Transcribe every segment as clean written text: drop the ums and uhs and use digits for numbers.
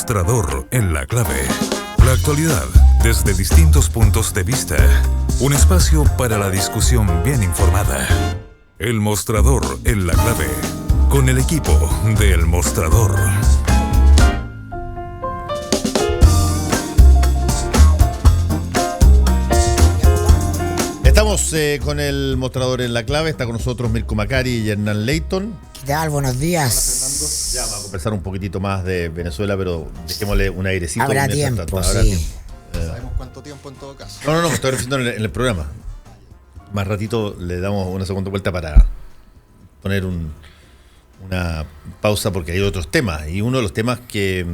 Mostrador en la Clave. La actualidad desde distintos puntos de vista. Un espacio para la discusión bien informada. El Mostrador en la Clave. Con el equipo de El Mostrador. Estamos con el Mostrador en la Clave. Está con nosotros Mirko Macari y Hernán Leighton. ¿Qué tal? Buenos días. Hola, ya vamos a conversar un poquitito más de Venezuela, pero dejémosle un airecito. Habrá tiempo, sí. ¿Sabemos cuánto tiempo en todo caso? No, me estoy refiriendo en el programa. Más ratito le damos una segunda vuelta para poner una pausa porque hay otros temas. Y uno de los temas que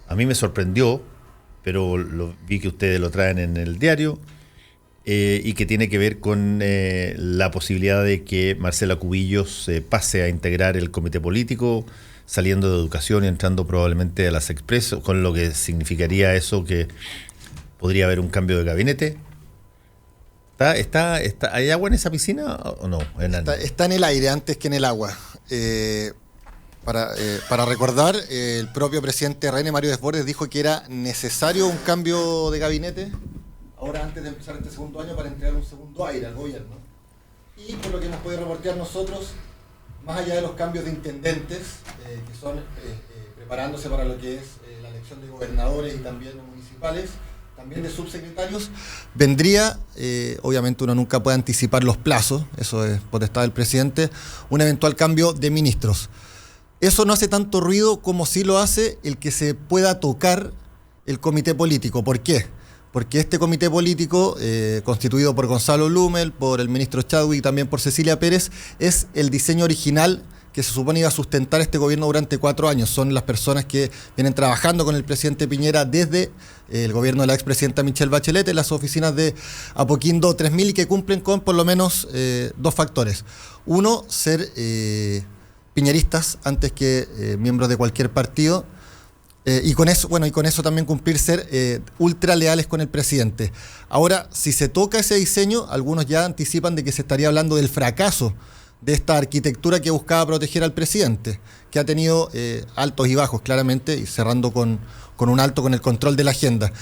a mí me sorprendió, pero vi que ustedes lo traen en el diario, y que tiene que ver con la posibilidad de que Marcela Cubillos pase a integrar el comité político, saliendo de educación y entrando probablemente a las Expreso, con lo que significaría eso que podría haber un cambio de gabinete. ¿Hay agua en esa piscina o no? Está en el aire antes que en el agua. Para recordar, el propio presidente René Mario Desbordes dijo que era necesario un cambio de gabinete ahora antes de empezar este segundo año para entregar un segundo aire al gobierno. Y por lo que hemos podido reportear nosotros, más allá de los cambios de intendentes, que son preparándose para lo que es la elección de gobernadores y también municipales, también de subsecretarios, vendría, obviamente uno nunca puede anticipar los plazos, eso es potestad del presidente, un eventual cambio de ministros. Eso no hace tanto ruido como sí lo hace el que se pueda tocar el comité político. ¿Por qué? Porque este comité político, constituido por Gonzalo Blumel, por el ministro Chadwick y también por Cecilia Pérez, es el diseño original que se supone iba a sustentar este gobierno durante 4 años. Son las personas que vienen trabajando con el presidente Piñera desde el gobierno de la expresidenta Michelle Bachelet en las oficinas de Apoquindo 3000 y que cumplen con por lo menos 2 factores. Uno, ser piñeristas antes que miembros de cualquier partido. Y con eso también cumplir ser ultra leales con el presidente. Ahora, si se toca ese diseño, algunos ya anticipan de que se estaría hablando del fracaso de esta arquitectura que buscaba proteger al presidente, que ha tenido altos y bajos claramente, y cerrando con un alto con el control de la agenda.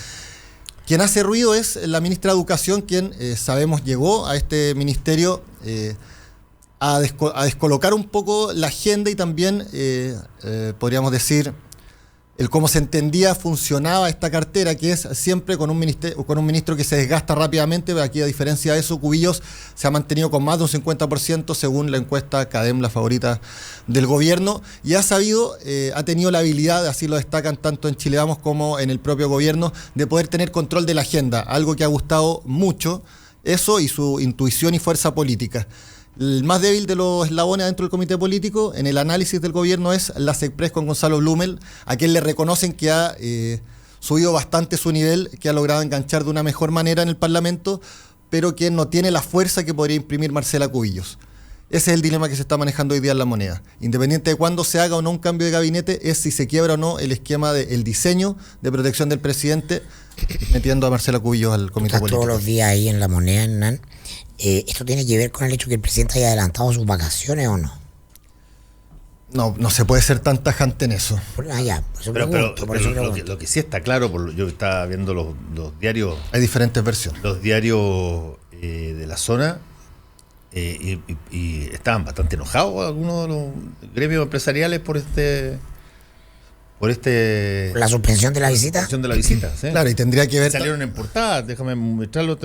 Quien hace ruido es la ministra de Educación, quien sabemos llegó a este ministerio a descolocar un poco la agenda y también, podríamos decir, el cómo se entendía, funcionaba esta cartera, que es siempre con un ministro que se desgasta rápidamente. Pero aquí, a diferencia de eso, Cubillos se ha mantenido con más de un 50%, según la encuesta CADEM, la favorita del gobierno, y ha tenido la habilidad, así lo destacan tanto en Chile Vamos como en el propio gobierno, de poder tener control de la agenda, algo que ha gustado mucho, eso y su intuición y fuerza política. El más débil de los eslabones dentro del comité político, en el análisis del gobierno, es la Sexpress con Gonzalo Blumel, a quien le reconocen que ha subido bastante su nivel, que ha logrado enganchar de una mejor manera en el Parlamento, pero que no tiene la fuerza que podría imprimir Marcela Cubillos. Ese es el dilema que se está manejando hoy día en La Moneda. Independiente de cuándo se haga o no un cambio de gabinete, es si se quiebra o no el esquema del diseño de protección del presidente, metiendo a Marcela Cubillos al comité político. Todos los días ahí en La Moneda, Hernán. ¿Esto tiene que ver con el hecho que el presidente haya adelantado sus vacaciones o no? No se puede ser tan tajante en eso. Lo que sí está claro, yo estaba viendo los diarios. Hay diferentes versiones. Los diarios de la zona, y estaban bastante enojados algunos de los gremios empresariales por la suspensión de la visita. ¿Sí? Claro, y tendría que ver. Salieron en portada, déjame mostrarlo.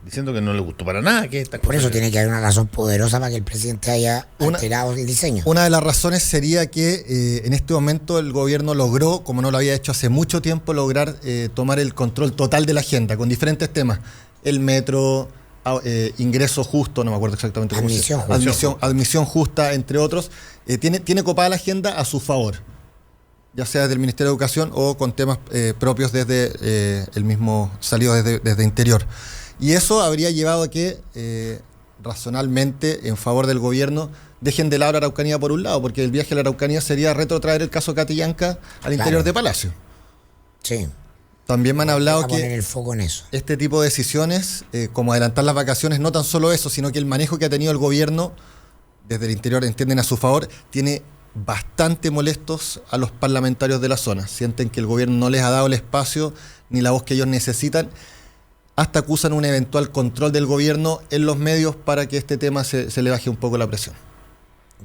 Diciendo que no le gustó para nada. Por eso tiene que haber una razón poderosa para que el presidente haya alterado el diseño. Una de las razones sería que en este momento el gobierno logró, como no lo había hecho hace mucho tiempo, lograr tomar el control total de la agenda con diferentes temas. El metro, ingreso justo, no me acuerdo exactamente cómo se llama. Admisión justa, entre otros. Tiene copada la agenda a su favor, ya sea desde el Ministerio de Educación o con temas propios desde el mismo salido desde Interior. Y eso habría llevado a que, razonalmente, en favor del gobierno, dejen de lado la Araucanía por un lado, porque el viaje a la Araucanía sería retrotraer el caso Catrillanca al interior de Palacio. Sí. También me han hablado que poner el foco en eso. Este tipo de decisiones, como adelantar las vacaciones, no tan solo eso, sino que el manejo que ha tenido el gobierno desde el interior, entienden a su favor, tiene bastante molestos a los parlamentarios de la zona. Sienten que el gobierno no les ha dado el espacio ni la voz que ellos necesitan. Hasta acusan un eventual control del gobierno en los medios para que este tema se le baje un poco la presión.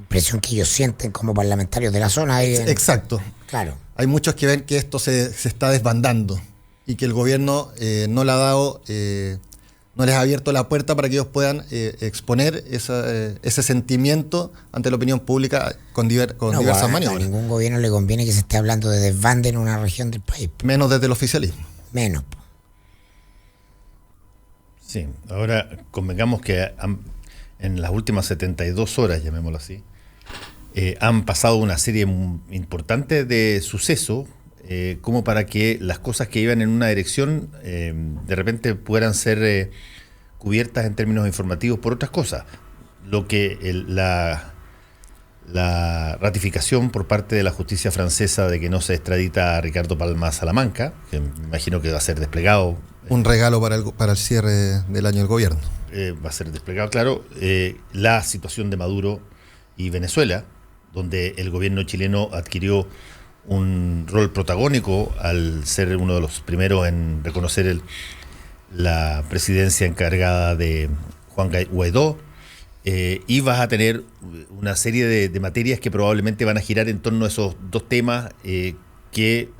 Presión que ellos sienten como parlamentarios de la zona. Exacto. Claro. Hay muchos que ven que esto se está desbandando y que el gobierno no le ha dado, no les ha abierto la puerta para que ellos puedan exponer ese sentimiento ante la opinión pública con diversas maniobras. A ningún gobierno le conviene que se esté hablando de desbande en una región del país. Menos desde el oficialismo. Menos. Sí, ahora convengamos que en las últimas 72 horas, llamémoslo así, han pasado una serie importante de sucesos como para que las cosas que iban en una dirección de repente puedan ser cubiertas en términos informativos por otras cosas. Lo que la ratificación por parte de la justicia francesa de que no se extradita a Ricardo Palma Salamanca, que me imagino que va a ser desplegado. Un regalo para el cierre del año del gobierno. Va a ser desplegado, claro. La situación de Maduro y Venezuela, donde el gobierno chileno adquirió un rol protagónico al ser uno de los primeros en reconocer la presidencia encargada de Juan Guaidó, y vas a tener una serie de materias que probablemente van a girar en torno a esos dos temas que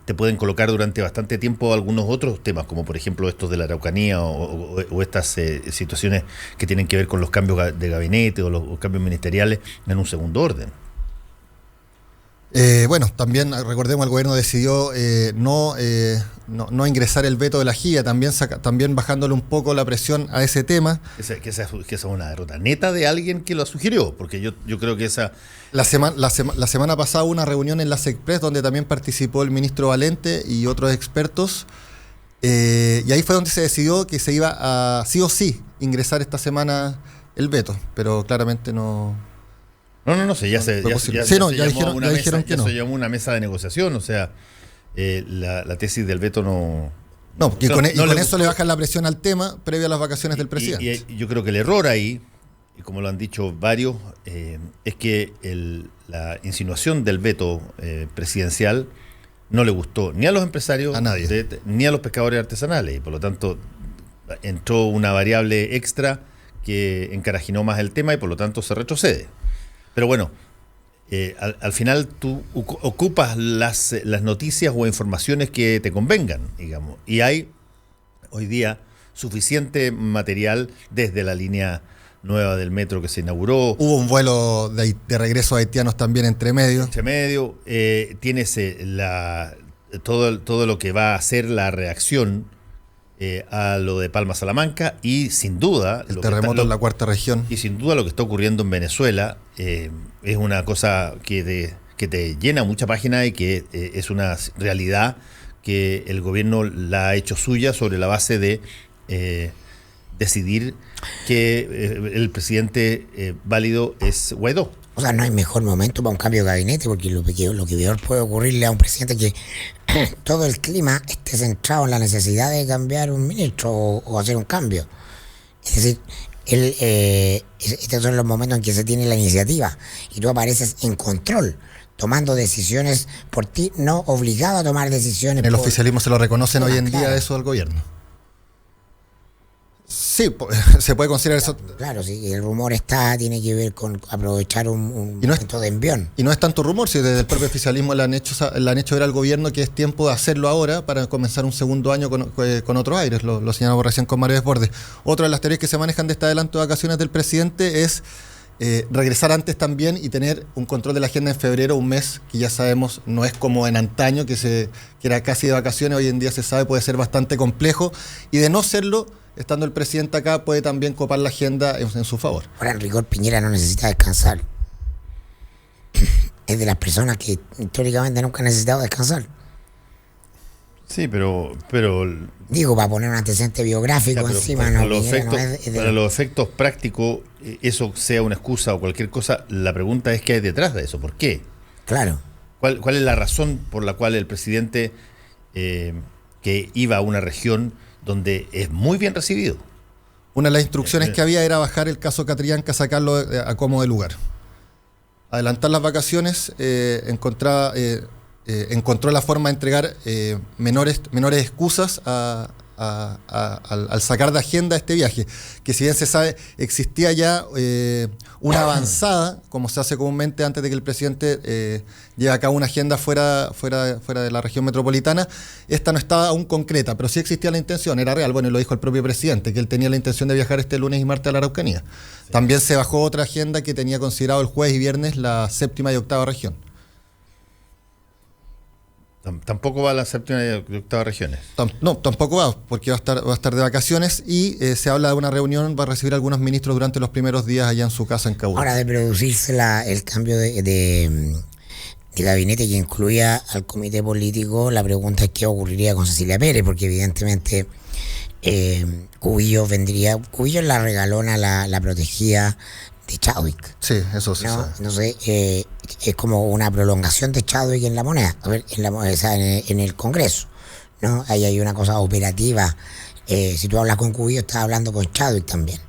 te pueden colocar durante bastante tiempo algunos otros temas, como por ejemplo estos de la Araucanía o estas situaciones que tienen que ver con los cambios de gabinete o los cambios ministeriales en un segundo orden. Bueno, también recordemos el gobierno decidió no ingresar el veto de la JIA, también bajándole un poco la presión a ese tema. Que esa es una derrota neta de alguien que lo sugirió, porque yo creo que esa... La semana pasada hubo una reunión en la SECPRES donde también participó el ministro Valente y otros expertos, y ahí fue donde se decidió que se iba a sí o sí ingresar esta semana el veto, pero claramente no... No, ya se dijeron que no. Se llamó una mesa de negociación, o sea, la tesis del veto no... No, y con eso le bajan la presión al tema previo a las vacaciones del presidente. Y yo creo que el error ahí, y como lo han dicho varios, es que la insinuación del veto presidencial no le gustó ni a los empresarios, a nadie, ni a los pescadores artesanales, y por lo tanto entró una variable extra que encarajinó más el tema y por lo tanto se retrocede. Pero bueno, al final tú ocupas las noticias o informaciones que te convengan, digamos. Y hay hoy día suficiente material desde la línea nueva del metro que se inauguró. Hubo un vuelo de regreso a haitianos también entre medio. Tienes todo lo que va a ser la reacción a lo de Palma Salamanca y sin duda el terremoto en la cuarta región y sin duda lo que está ocurriendo en Venezuela es una cosa que te llena mucha página y que es una realidad que el gobierno la ha hecho suya sobre la base de decidir que el presidente válido es Guaidó. O sea, no hay mejor momento para un cambio de gabinete, porque lo que peor puede ocurrirle a un presidente que todo el clima esté centrado en la necesidad de cambiar un ministro o hacer un cambio. Es decir, estos son los momentos en que se tiene la iniciativa y tú apareces en control, tomando decisiones por ti, no obligado a tomar decisiones. En el oficialismo se lo reconocen hoy en día claro. Eso al gobierno. Sí, se puede considerar eso. Claro, sí, el rumor tiene que ver con aprovechar un momento de envión. Y no es tanto rumor, si desde el propio oficialismo le han hecho ver al gobierno que es tiempo de hacerlo ahora para comenzar un segundo año con otros aires, lo señalamos recién con Mario Desbordes. Otra de las teorías que se manejan de este adelanto de vacaciones del presidente es regresar antes también y tener un control de la agenda en febrero, un mes que ya sabemos no es como en antaño, que era casi de vacaciones, hoy en día se sabe puede ser bastante complejo, y de no serlo, estando el presidente acá, puede también copar la agenda en su favor. Ahora, Enrique Piñera no necesita descansar. Es de las personas que históricamente nunca han necesitado descansar. Sí, pero digo, para poner un antecedente biográfico encima, para los efectos prácticos, eso sea una excusa o cualquier cosa, la pregunta es qué hay detrás de eso, ¿por qué? Claro. ¿Cuál es la razón por la cual el presidente que iba a una región donde es muy bien recibido? Una de las instrucciones que había era bajar el caso Catrillanca, sacarlo a como de lugar. adelantar las vacaciones, encontró la forma de entregar menores excusas al sacar de agenda este viaje, que si bien se sabe, existía ya una avanzada, como se hace comúnmente antes de que el presidente lleve a cabo una agenda fuera de la región metropolitana. Esta no estaba aún concreta, pero sí existía la intención, era real, bueno, y lo dijo el propio presidente, que él tenía la intención de viajar este lunes y martes a la Araucanía. Sí. También se bajó otra agenda que tenía considerado el jueves y viernes la 7ª y 8ª región. Tampoco va a la 7ª y 8ª regiones. No, tampoco va, porque va a estar de vacaciones y se habla de una reunión, va a recibir algunos ministros durante los primeros días allá en su casa en Kabul. Ahora, de producirse el cambio de gabinete que incluía al comité político, la pregunta es qué ocurriría con Cecilia Pérez, porque evidentemente Cubillos es la regalona, la protegida de Chadwick. Sí, eso sí. ¿No? Entonces, es como una prolongación de Chadwick en la moneda, en el Congreso, ¿no? Ahí hay una cosa operativa. Si tú hablas con Cubillos, estás hablando con Chadwick también.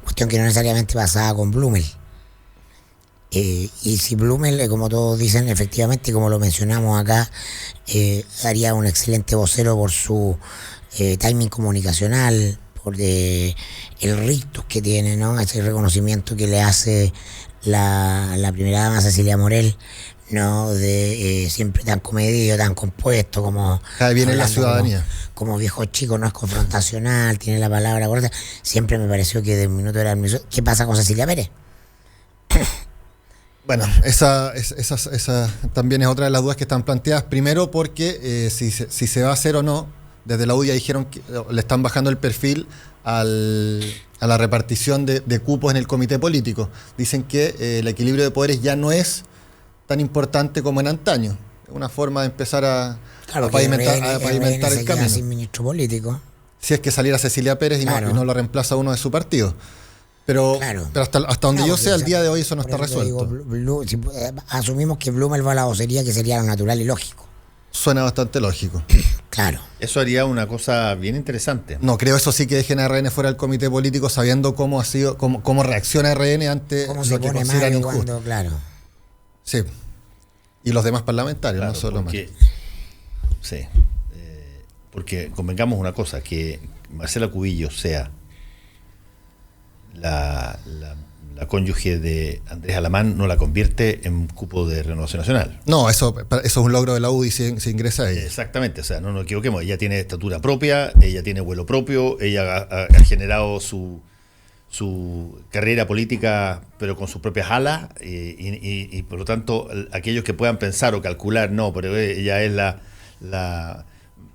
Cuestión que no necesariamente pasaba con Blumel. Y si Blumel, como todos dicen, efectivamente, como lo mencionamos acá, haría un excelente vocero por su timing comunicacional, por el rictus que tiene, ¿no? Ese reconocimiento que le hace la primera dama Cecilia Morel, ¿no? De siempre tan comedido, tan compuesto, como viene la ciudadanía. Como viejo chico, no es confrontacional, tiene la palabra corta. Siempre me pareció que de un minuto era ¿qué pasa con Cecilia Pérez? Bueno, esa también es otra de las dudas que están planteadas. Primero porque si se va a hacer o no, desde la UDI dijeron que le están bajando el perfil a la repartición de cupos en el comité político. Dicen que el equilibrio de poderes ya no es tan importante como en antaño. Es una forma de empezar a pavimentar el camino. Sin ministro político. Si es que saliera Cecilia Pérez y no lo reemplaza uno de su partido. Pero hasta donde yo sé, al día de hoy eso no está resuelto. Si asumimos que Blumel va a la vocería, que sería lo natural y lógico. Suena bastante lógico. Claro. Eso haría una cosa bien interesante. No, creo eso sí que dejen a RN fuera del comité político, sabiendo cómo ha sido, cómo reacciona RN ante lo que consideran injusto. Claro. Sí. Y los demás parlamentarios, claro, no solo más. Sí. Porque convengamos una cosa, que Marcela Cubillos sea la cónyuge de Andrés Alamán no la convierte en cupo de Renovación Nacional. No, eso es un logro de la UDI si ingresa ella. Exactamente, o sea, no nos equivoquemos, ella tiene estatura propia, ella tiene vuelo propio, ella ha generado su carrera política, pero con sus propias alas, y por lo tanto, aquellos que puedan pensar o calcular, no, pero ella es la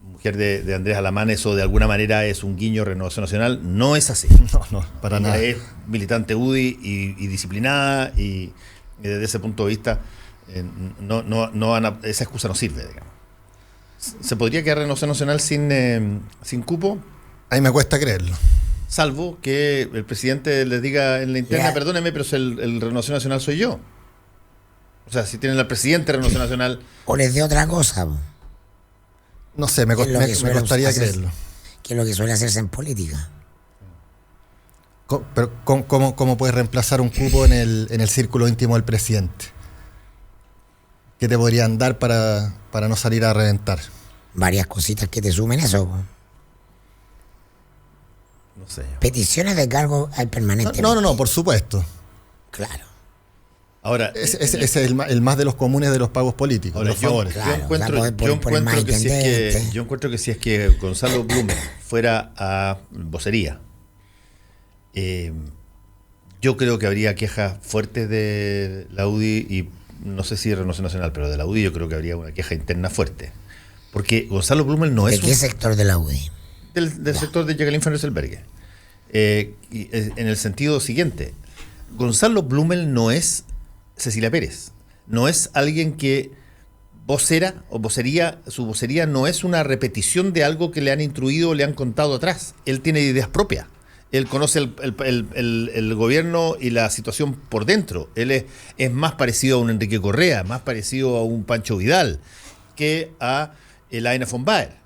mujer de Andrés Alamán, eso de alguna manera es un guiño a Renovación Nacional, no es así. No, para nada. Es militante UDI y disciplinada, y desde ese punto de vista esa excusa no sirve, digamos. ¿Se podría quedar Renovación Nacional sin cupo? Ahí me cuesta creerlo. Salvo que el presidente les diga en la interna, perdóneme, pero el Renovación Nacional soy yo. O sea, si tienen al presidente de Renovación Nacional... O les dé otra cosa. No sé, me costaría creerlo. Que es lo que suele hacerse en política. Pero ¿cómo puedes reemplazar un cupo en el círculo íntimo del presidente? ¿Qué te podrían dar para no salir a reventar? Varias cositas que te sumen eso. No sé. Peticiones de cargo al permanente. No, por supuesto. Claro. Ahora, ese es el más de los comunes de los pagos políticos, ahora, los favores. Yo encuentro que si es que Gonzalo Blumel fuera a vocería, yo creo que habría quejas fuertes de la UDI, y no sé si de Renovación Nacional, pero de la UDI yo creo que habría una queja interna fuerte. Porque Gonzalo Blumel no es... ¿De qué sector de la UDI? Del sector de Jacqueline van Rysselberghe. En el sentido siguiente, Gonzalo Blumel no es Cecilia Pérez, no es alguien que su vocería no es una repetición de algo que le han instruido o le han contado atrás. Él tiene ideas propias, él conoce el gobierno y la situación por dentro. Él es más parecido a un Enrique Correa, más parecido a un Pancho Vidal que a el Aina von Baer.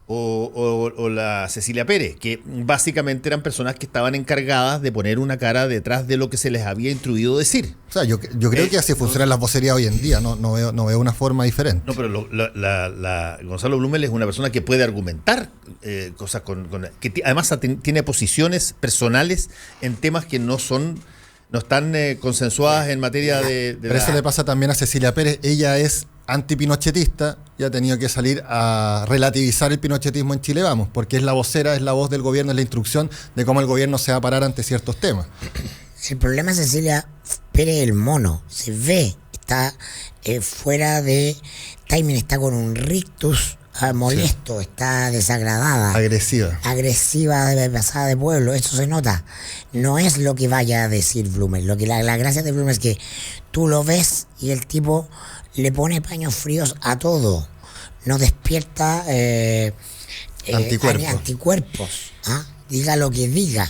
o la Cecilia Pérez, que básicamente eran personas que estaban encargadas de poner una cara detrás de lo que se les había instruido decir. O sea, yo creo que así funcionan las vocerías hoy en día, no veo una forma diferente. No, pero Gonzalo Blumel es una persona que puede argumentar cosas además tiene posiciones personales en temas que no están consensuadas en materia de Pero eso le pasa también a Cecilia Pérez. Ella es antipinochetista y ha tenido que salir a relativizar el pinochetismo en Chile Vamos, porque es la vocera, es la voz del gobierno, es la instrucción de cómo el gobierno se va a parar ante ciertos temas. El problema de Cecilia Pérez, el mono, se ve, está fuera de timing, está con un rictus molesto, está desagradada, agresiva, de pasada de pueblo, eso se nota. No es lo que vaya a decir Blumel. Lo que la gracia de Blumel es que tú lo ves y el tipo le pone paños fríos a todo, no despierta anticuerpos. Diga lo que diga.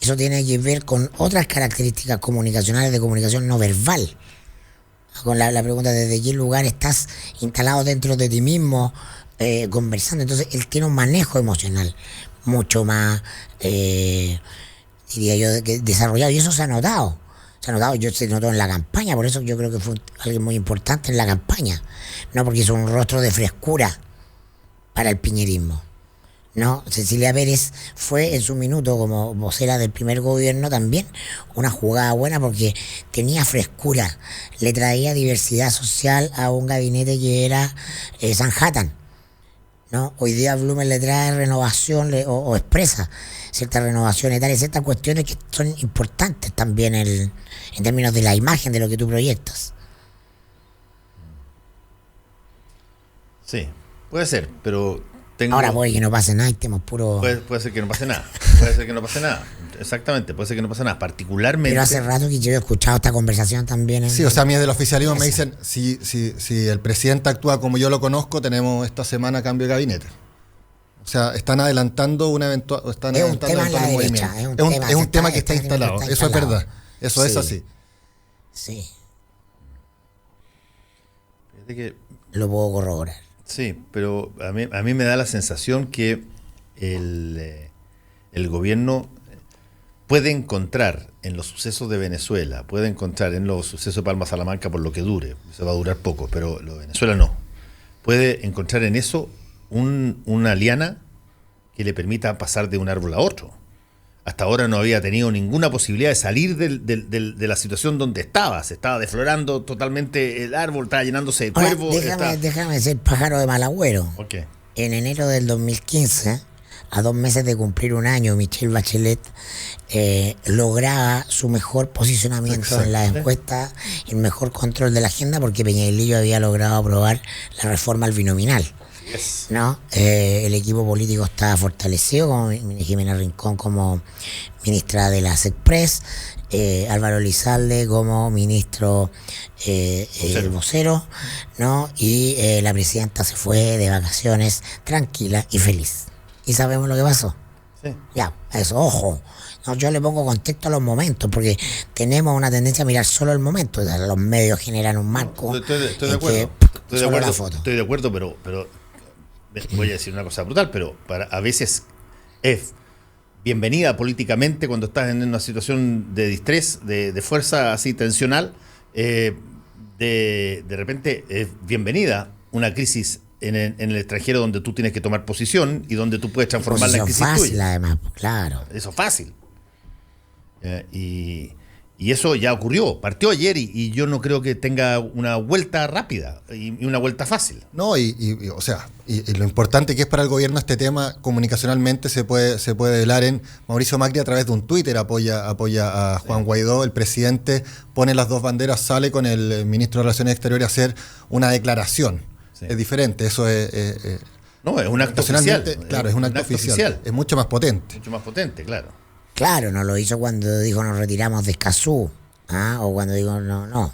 Eso tiene que ver con otras características comunicacionales de comunicación no verbal. Con la pregunta de desde qué lugar estás instalado dentro de ti mismo, conversando. Entonces él tiene un manejo emocional mucho más, diría yo, desarrollado, y eso se ha notado. Se notó en la campaña, por eso yo creo que fue alguien muy importante en la campaña, no porque hizo un rostro de frescura para el piñerismo. No, Cecilia Pérez fue en su minuto como vocera del primer gobierno también una jugada buena porque tenía frescura, le traía diversidad social a un gabinete que era Sanhattan, ¿no? Hoy día Blumel le trae renovación o expresa cierta renovación etaria, ciertas cuestiones que son importantes también en términos de la imagen de lo que tú proyectas. Sí, puede ser, pero ahora puede que no pase nada, estemos puro... Puede ser que no pase nada, exactamente, puede ser que no pase nada, particularmente... Pero hace rato que yo he escuchado esta conversación también. Sí, o sea, a mí del oficialismo me dicen, si el presidente actúa como yo lo conozco, tenemos esta semana cambio de gabinete. O sea, están adelantando un eventual movimiento. Es un tema que está instalado, eso es verdad, eso es así. Sí. Fíjate que... Lo puedo corroborar. Sí, pero a mí me da la sensación que el gobierno puede encontrar en los sucesos de Venezuela, puede encontrar en los sucesos de Palma Salamanca, por lo que dure, se va a durar poco, pero lo de Venezuela no, puede encontrar en eso una liana que le permita pasar de un árbol a otro. Hasta ahora no había tenido ninguna posibilidad de salir de la situación donde estaba. Se estaba desflorando totalmente el árbol, estaba llenándose de cuervos. Déjame ser pájaro de mal agüero. Okay. En enero del 2015, a 2 meses de cumplir un año, Michelle Bachelet lograba su mejor posicionamiento en las encuestas, el mejor control de la agenda, porque Peñalillo había logrado aprobar la reforma al binominal. Yes. ¿No? El equipo político estaba fortalecido, como Jimena Rincón como ministra de la SECPRES, Álvaro Elizalde como ministro vocero, ¿no? Y la presidenta se fue de vacaciones tranquila y feliz. ¿Y sabemos lo que pasó? Sí. Ya, eso, ojo. No, yo le pongo contexto a los momentos, porque tenemos una tendencia a mirar solo el momento. O sea, los medios generan un marco. Estoy de acuerdo. Estoy de acuerdo, pero voy a decir una cosa brutal, pero a veces es bienvenida políticamente cuando estás en una situación de distrés, de fuerza así tensional, de repente es bienvenida una crisis en el extranjero donde tú tienes que tomar posición y donde tú puedes transformarla en crisis fácil, tuya. Además, claro. Eso es fácil. Y eso ya ocurrió, partió ayer y yo no creo que tenga una vuelta rápida y una vuelta fácil. No, y lo importante que es para el gobierno este tema, comunicacionalmente se puede velar en Mauricio Macri a través de un Twitter, apoya a Juan Guaidó, el presidente pone las dos banderas, sale con el ministro de Relaciones Exteriores a hacer una declaración. Sí. Es diferente, eso no, es un acto oficial. Claro, es un acto oficial. Es mucho más potente. Mucho más potente, claro. Claro, no lo hizo cuando dijo nos retiramos de Escazú, o cuando dijo no.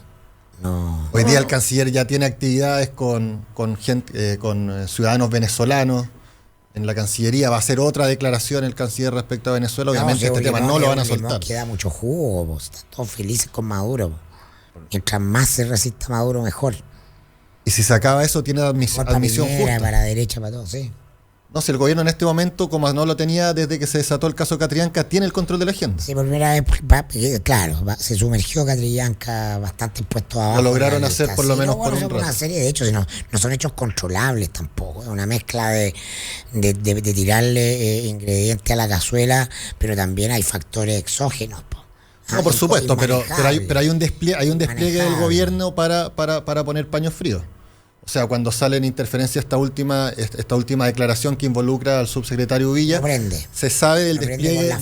Hoy día el canciller ya tiene actividades con gente, con ciudadanos venezolanos. En la Cancillería va a hacer otra declaración el canciller respecto a Venezuela. Obviamente este tema no lo van a soltar. Queda mucho jugo, están todos felices con Maduro. Mientras más se resista Maduro, mejor. Y si se acaba eso, tiene admisión justa. Para derecha, para todo, sí. No, si el gobierno en este momento, como no lo tenía desde que se desató el caso Catrillanca, tiene el control de la agenda. Sí, por primera vez, claro, se sumergió Catrillanca bastante puesto abajo. Lo lograron hacer por lo menos por un rato. Una serie de hechos, no son hechos controlables tampoco. Es una mezcla de tirarle ingredientes a la cazuela, pero también hay factores exógenos. No, por supuesto, pero hay un despliegue del gobierno para poner paños fríos. O sea, cuando sale en interferencia esta última declaración que involucra al subsecretario Villa, se sabe del despliegue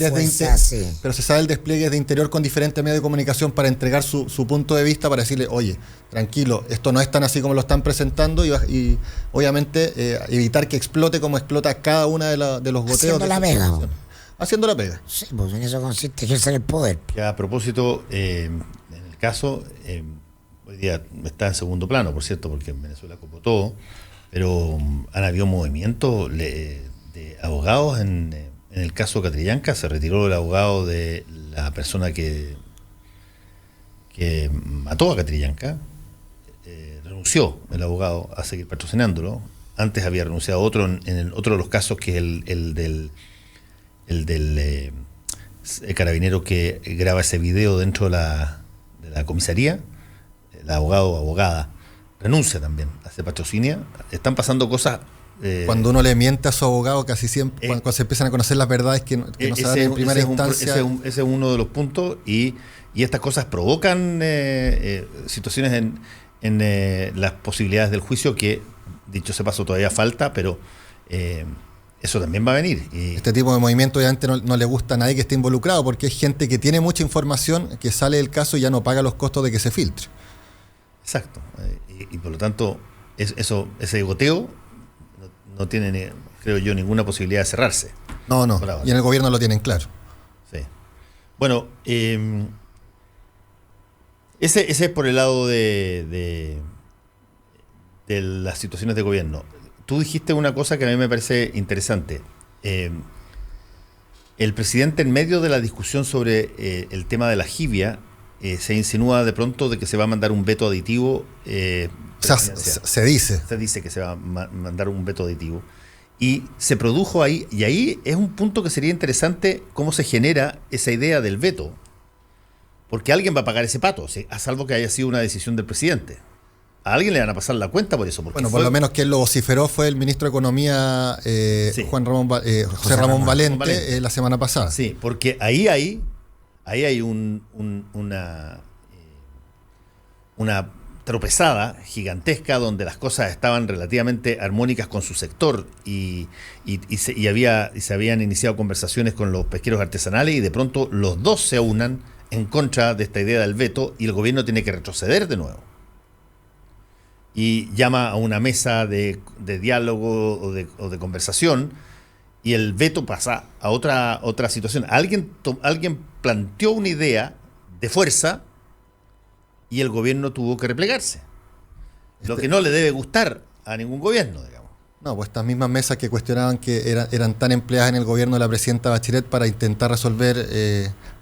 pero se sabe el despliegue desde interior con diferentes medios de comunicación para entregar su punto de vista, para decirle, oye, tranquilo, esto no es tan así como lo están presentando, y obviamente evitar que explote como explota cada una de los goteos. Haciendo la pega. Sí, pues en eso consiste ejercer el poder. Que a propósito, en el caso, hoy día está en segundo plano, por cierto, porque en Venezuela como todo, pero han habido movimientos de abogados en el caso Catrillanca. Se retiró el abogado de la persona que mató a Catrillanca, renunció el abogado a seguir patrocinándolo. Antes había renunciado otro en otro de los casos, que es el del carabinero que graba ese video dentro de la comisaría. El abogado o abogada renuncia también, hace patrocinio. Están pasando cosas. Cuando uno le miente a su abogado, casi siempre, cuando se empiezan a conocer las verdades que no se dan en primera instancia. Ese es uno de los puntos, y estas cosas provocan situaciones en las posibilidades del juicio, que, dicho sea paso, todavía falta, pero eso también va a venir. Este tipo de movimiento obviamente no le gusta a nadie que esté involucrado, porque hay gente que tiene mucha información, que sale del caso y ya no paga los costos de que se filtre. Exacto. Y por lo tanto, ese goteo no tiene, creo yo, ninguna posibilidad de cerrarse. No. Y en el gobierno lo tienen claro. Sí. Bueno, ese es por el lado de las situaciones de gobierno. Tú dijiste una cosa que a mí me parece interesante. El presidente, en medio de la discusión sobre el tema de la jibia, se insinúa de pronto de que se va a mandar un veto aditivo. Se dice. Se dice que se va a mandar un veto aditivo. Y se produjo ahí, y ahí es un punto que sería interesante, cómo se genera esa idea del veto. Porque alguien va a pagar ese pato, a salvo que haya sido una decisión del presidente. A alguien le van a pasar la cuenta por eso. Bueno, por lo menos quien lo vociferó fue el ministro de Economía, sí, José Ramón Valente, la semana pasada. Sí, porque ahí hay una tropezada gigantesca, donde las cosas estaban relativamente armónicas con su sector, y se habían iniciado conversaciones con los pesqueros artesanales, y de pronto los dos se unan en contra de esta idea del veto, y el gobierno tiene que retroceder de nuevo. Y llama a una mesa de diálogo o de conversación, y el veto pasa a otra situación. Alguien planteó una idea de fuerza, y el gobierno tuvo que replegarse. Lo que no le debe gustar a ningún gobierno, digamos. No, pues estas mismas mesas que cuestionaban que eran tan empleadas en el gobierno de la presidenta Bachelet para intentar resolver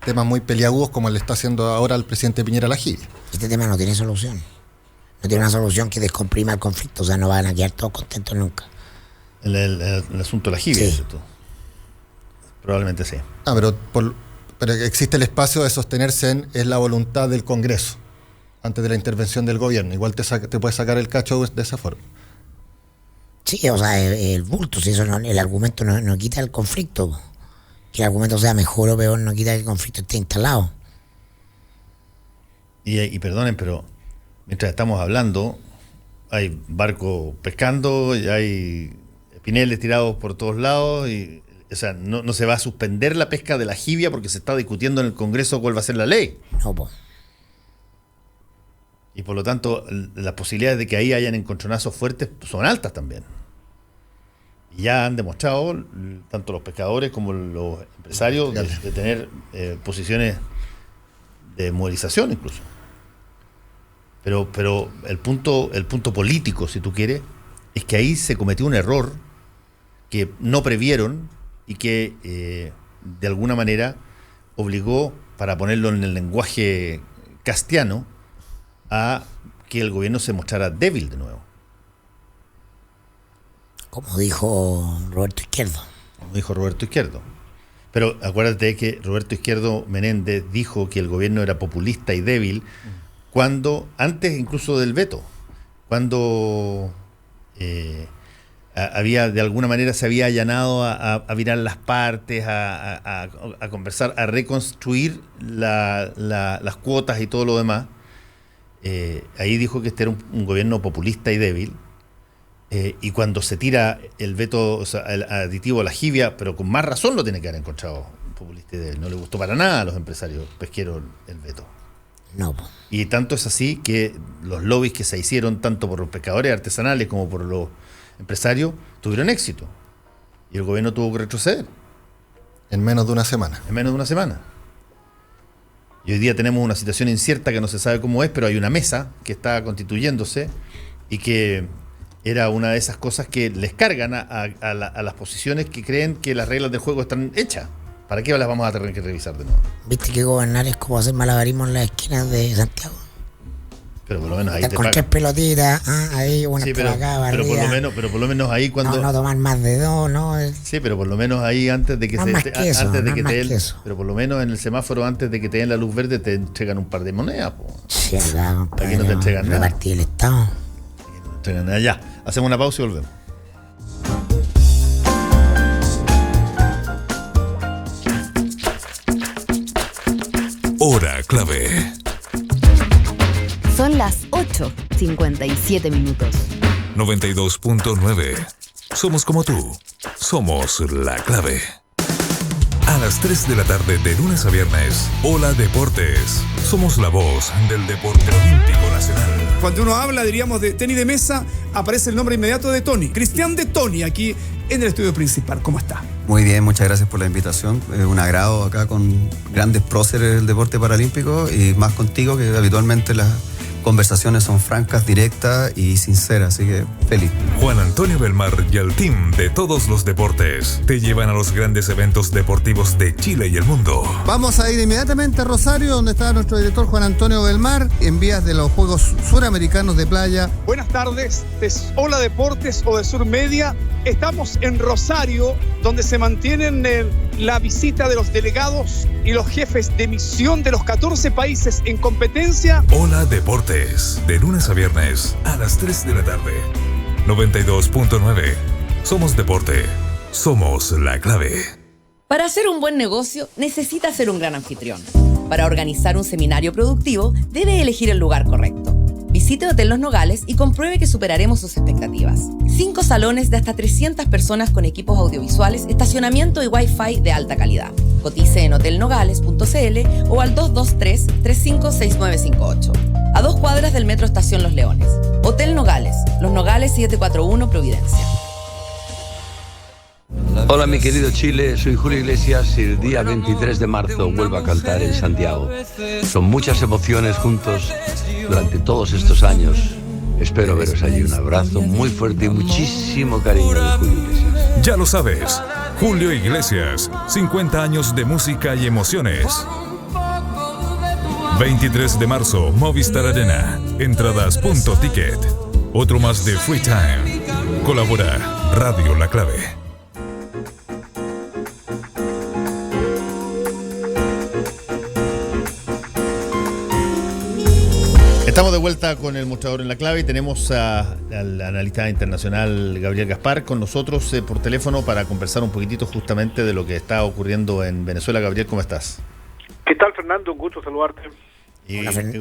temas muy peliagudos, como le está haciendo ahora el presidente Piñera a la jibia. Este tema no tiene solución. No tiene una solución que descomprima el conflicto, o sea, no van a quedar todos contentos nunca. El asunto de la jibia, sí. ¿Cierto? Probablemente sí. Pero existe el espacio de sostenerse es la voluntad del Congreso antes de la intervención del gobierno. Igual te puede sacar el cacho de esa forma. Sí, o sea, el bulto, si eso el argumento no quita el conflicto. Que el argumento sea mejor o peor no quita que el conflicto esté instalado. Y perdonen, pero mientras estamos hablando, hay barcos pescando, y hay espineles tirados por todos lados, y o sea, no se va a suspender la pesca de la jibia porque se está discutiendo en el Congreso cuál va a ser la ley. No, pues. Y por lo tanto, las posibilidades de que ahí hayan encontronazos fuertes son altas también. Y ya han demostrado, tanto los pescadores como los empresarios, de tener posiciones de movilización incluso. Pero el punto político, si tú quieres, es que ahí se cometió un error que no previeron, y que de alguna manera obligó, para ponerlo en el lenguaje castiano, a que el gobierno se mostrara débil de nuevo. Como dijo Roberto Izquierdo. Como dijo Roberto Izquierdo. Pero acuérdate que Roberto Izquierdo Menéndez dijo que el gobierno era populista y débil cuando, antes incluso del veto, cuando había, de alguna manera se había allanado a virar las partes, a conversar, a reconstruir las cuotas y todo lo demás. Ahí dijo que este era un gobierno populista y débil. Y cuando se tira el veto, o sea, el aditivo a la jibia, pero con más razón lo tiene que haber encontrado populista y débil. No le gustó para nada a los empresarios pesqueros el veto. No. Y tanto es así que los lobbies que se hicieron, tanto por los pescadores artesanales como por los empresarios, tuvieron éxito. Y el gobierno tuvo que retroceder. En menos de una semana. En menos de una semana. Y hoy día tenemos una situación incierta que no se sabe cómo es, pero hay una mesa que está constituyéndose y que era una de esas cosas que les cargan a las posiciones que creen que las reglas del juego están hechas. ¿Para qué las vamos a tener que revisar de nuevo? ¿Viste que gobernar es como hacer malabarismo en las esquinas de Santiago? Pero por lo menos ahí Están te con pagan. 3 pelotitas, ahí una Sí, por pero, acá, pero barrida. por lo menos ahí cuando... No tomar más de 2, ¿no? Sí, pero por lo menos ahí antes de que Más que eso, antes de más que te den, que eso. pero por lo menos en el semáforo antes de que te den la luz verde te entregan un par de monedas, po. Sí, acá, compadre, Aquí no te entregan nada. repartir el Estado. No te entregan nada. Ya, hacemos una pausa y volvemos. Hora clave. Son las 8:57 minutos. 92.9. Somos como tú. Somos la clave. A las 3 de la tarde de lunes a viernes, Hola Deportes. Somos la voz del deporte olímpico nacional. Cuando uno habla, diríamos, de tenis de mesa, aparece el nombre inmediato de Tony. Cristian de Tony, aquí en el estudio principal. ¿Cómo está? Muy bien, muchas gracias por la invitación. Es un agrado acá con grandes próceres del deporte paralímpico y más contigo, que habitualmente las conversaciones son francas, directas y sinceras, así que feliz. Juan Antonio Belmar y el team de todos los deportes te llevan a los grandes eventos deportivos de Chile y el mundo. Vamos a ir inmediatamente a Rosario, donde está nuestro director Juan Antonio Belmar, en vías de los Juegos Suramericanos de Playa. Buenas tardes, de Hola Deportes o de Sur Media. Estamos en Rosario, donde se mantienen la visita de los delegados y los jefes de misión de los 14 países en competencia. Hola Deportes, de lunes a viernes a las 3 de la tarde. 92.9. Somos deporte. Somos la clave. Para hacer un buen negocio, necesita ser un gran anfitrión. Para organizar un seminario productivo, debe elegir el lugar correcto. Visite Hotel Los Nogales y compruebe que superaremos sus expectativas. 5 salones de hasta 300 personas con equipos audiovisuales, estacionamiento y Wi-Fi de alta calidad. Cotice en hotelnogales.cl o al 223-356958. A 2 cuadras del Metro Estación Los Leones. Hotel Nogales, Los Nogales 741 Providencia. Hola mi querido Chile, soy Julio Iglesias y el día 23 de marzo vuelvo a cantar en Santiago. Son muchas emociones juntos durante todos estos años. Espero veros allí. Un abrazo muy fuerte y muchísimo cariño de Julio Iglesias. Ya lo sabes, Julio Iglesias, 50 años de música y emociones. 23 de marzo, Movistar Arena. Entradas.ticket. Otro más de Free Time. Colabora Radio La Clave. Estamos de vuelta con el mostrador en la clave y tenemos al analista internacional Gabriel Gaspar con nosotros por teléfono para conversar un poquitito justamente de lo que está ocurriendo en Venezuela. Gabriel, ¿cómo estás? ¿Qué tal, Fernando? Un gusto saludarte.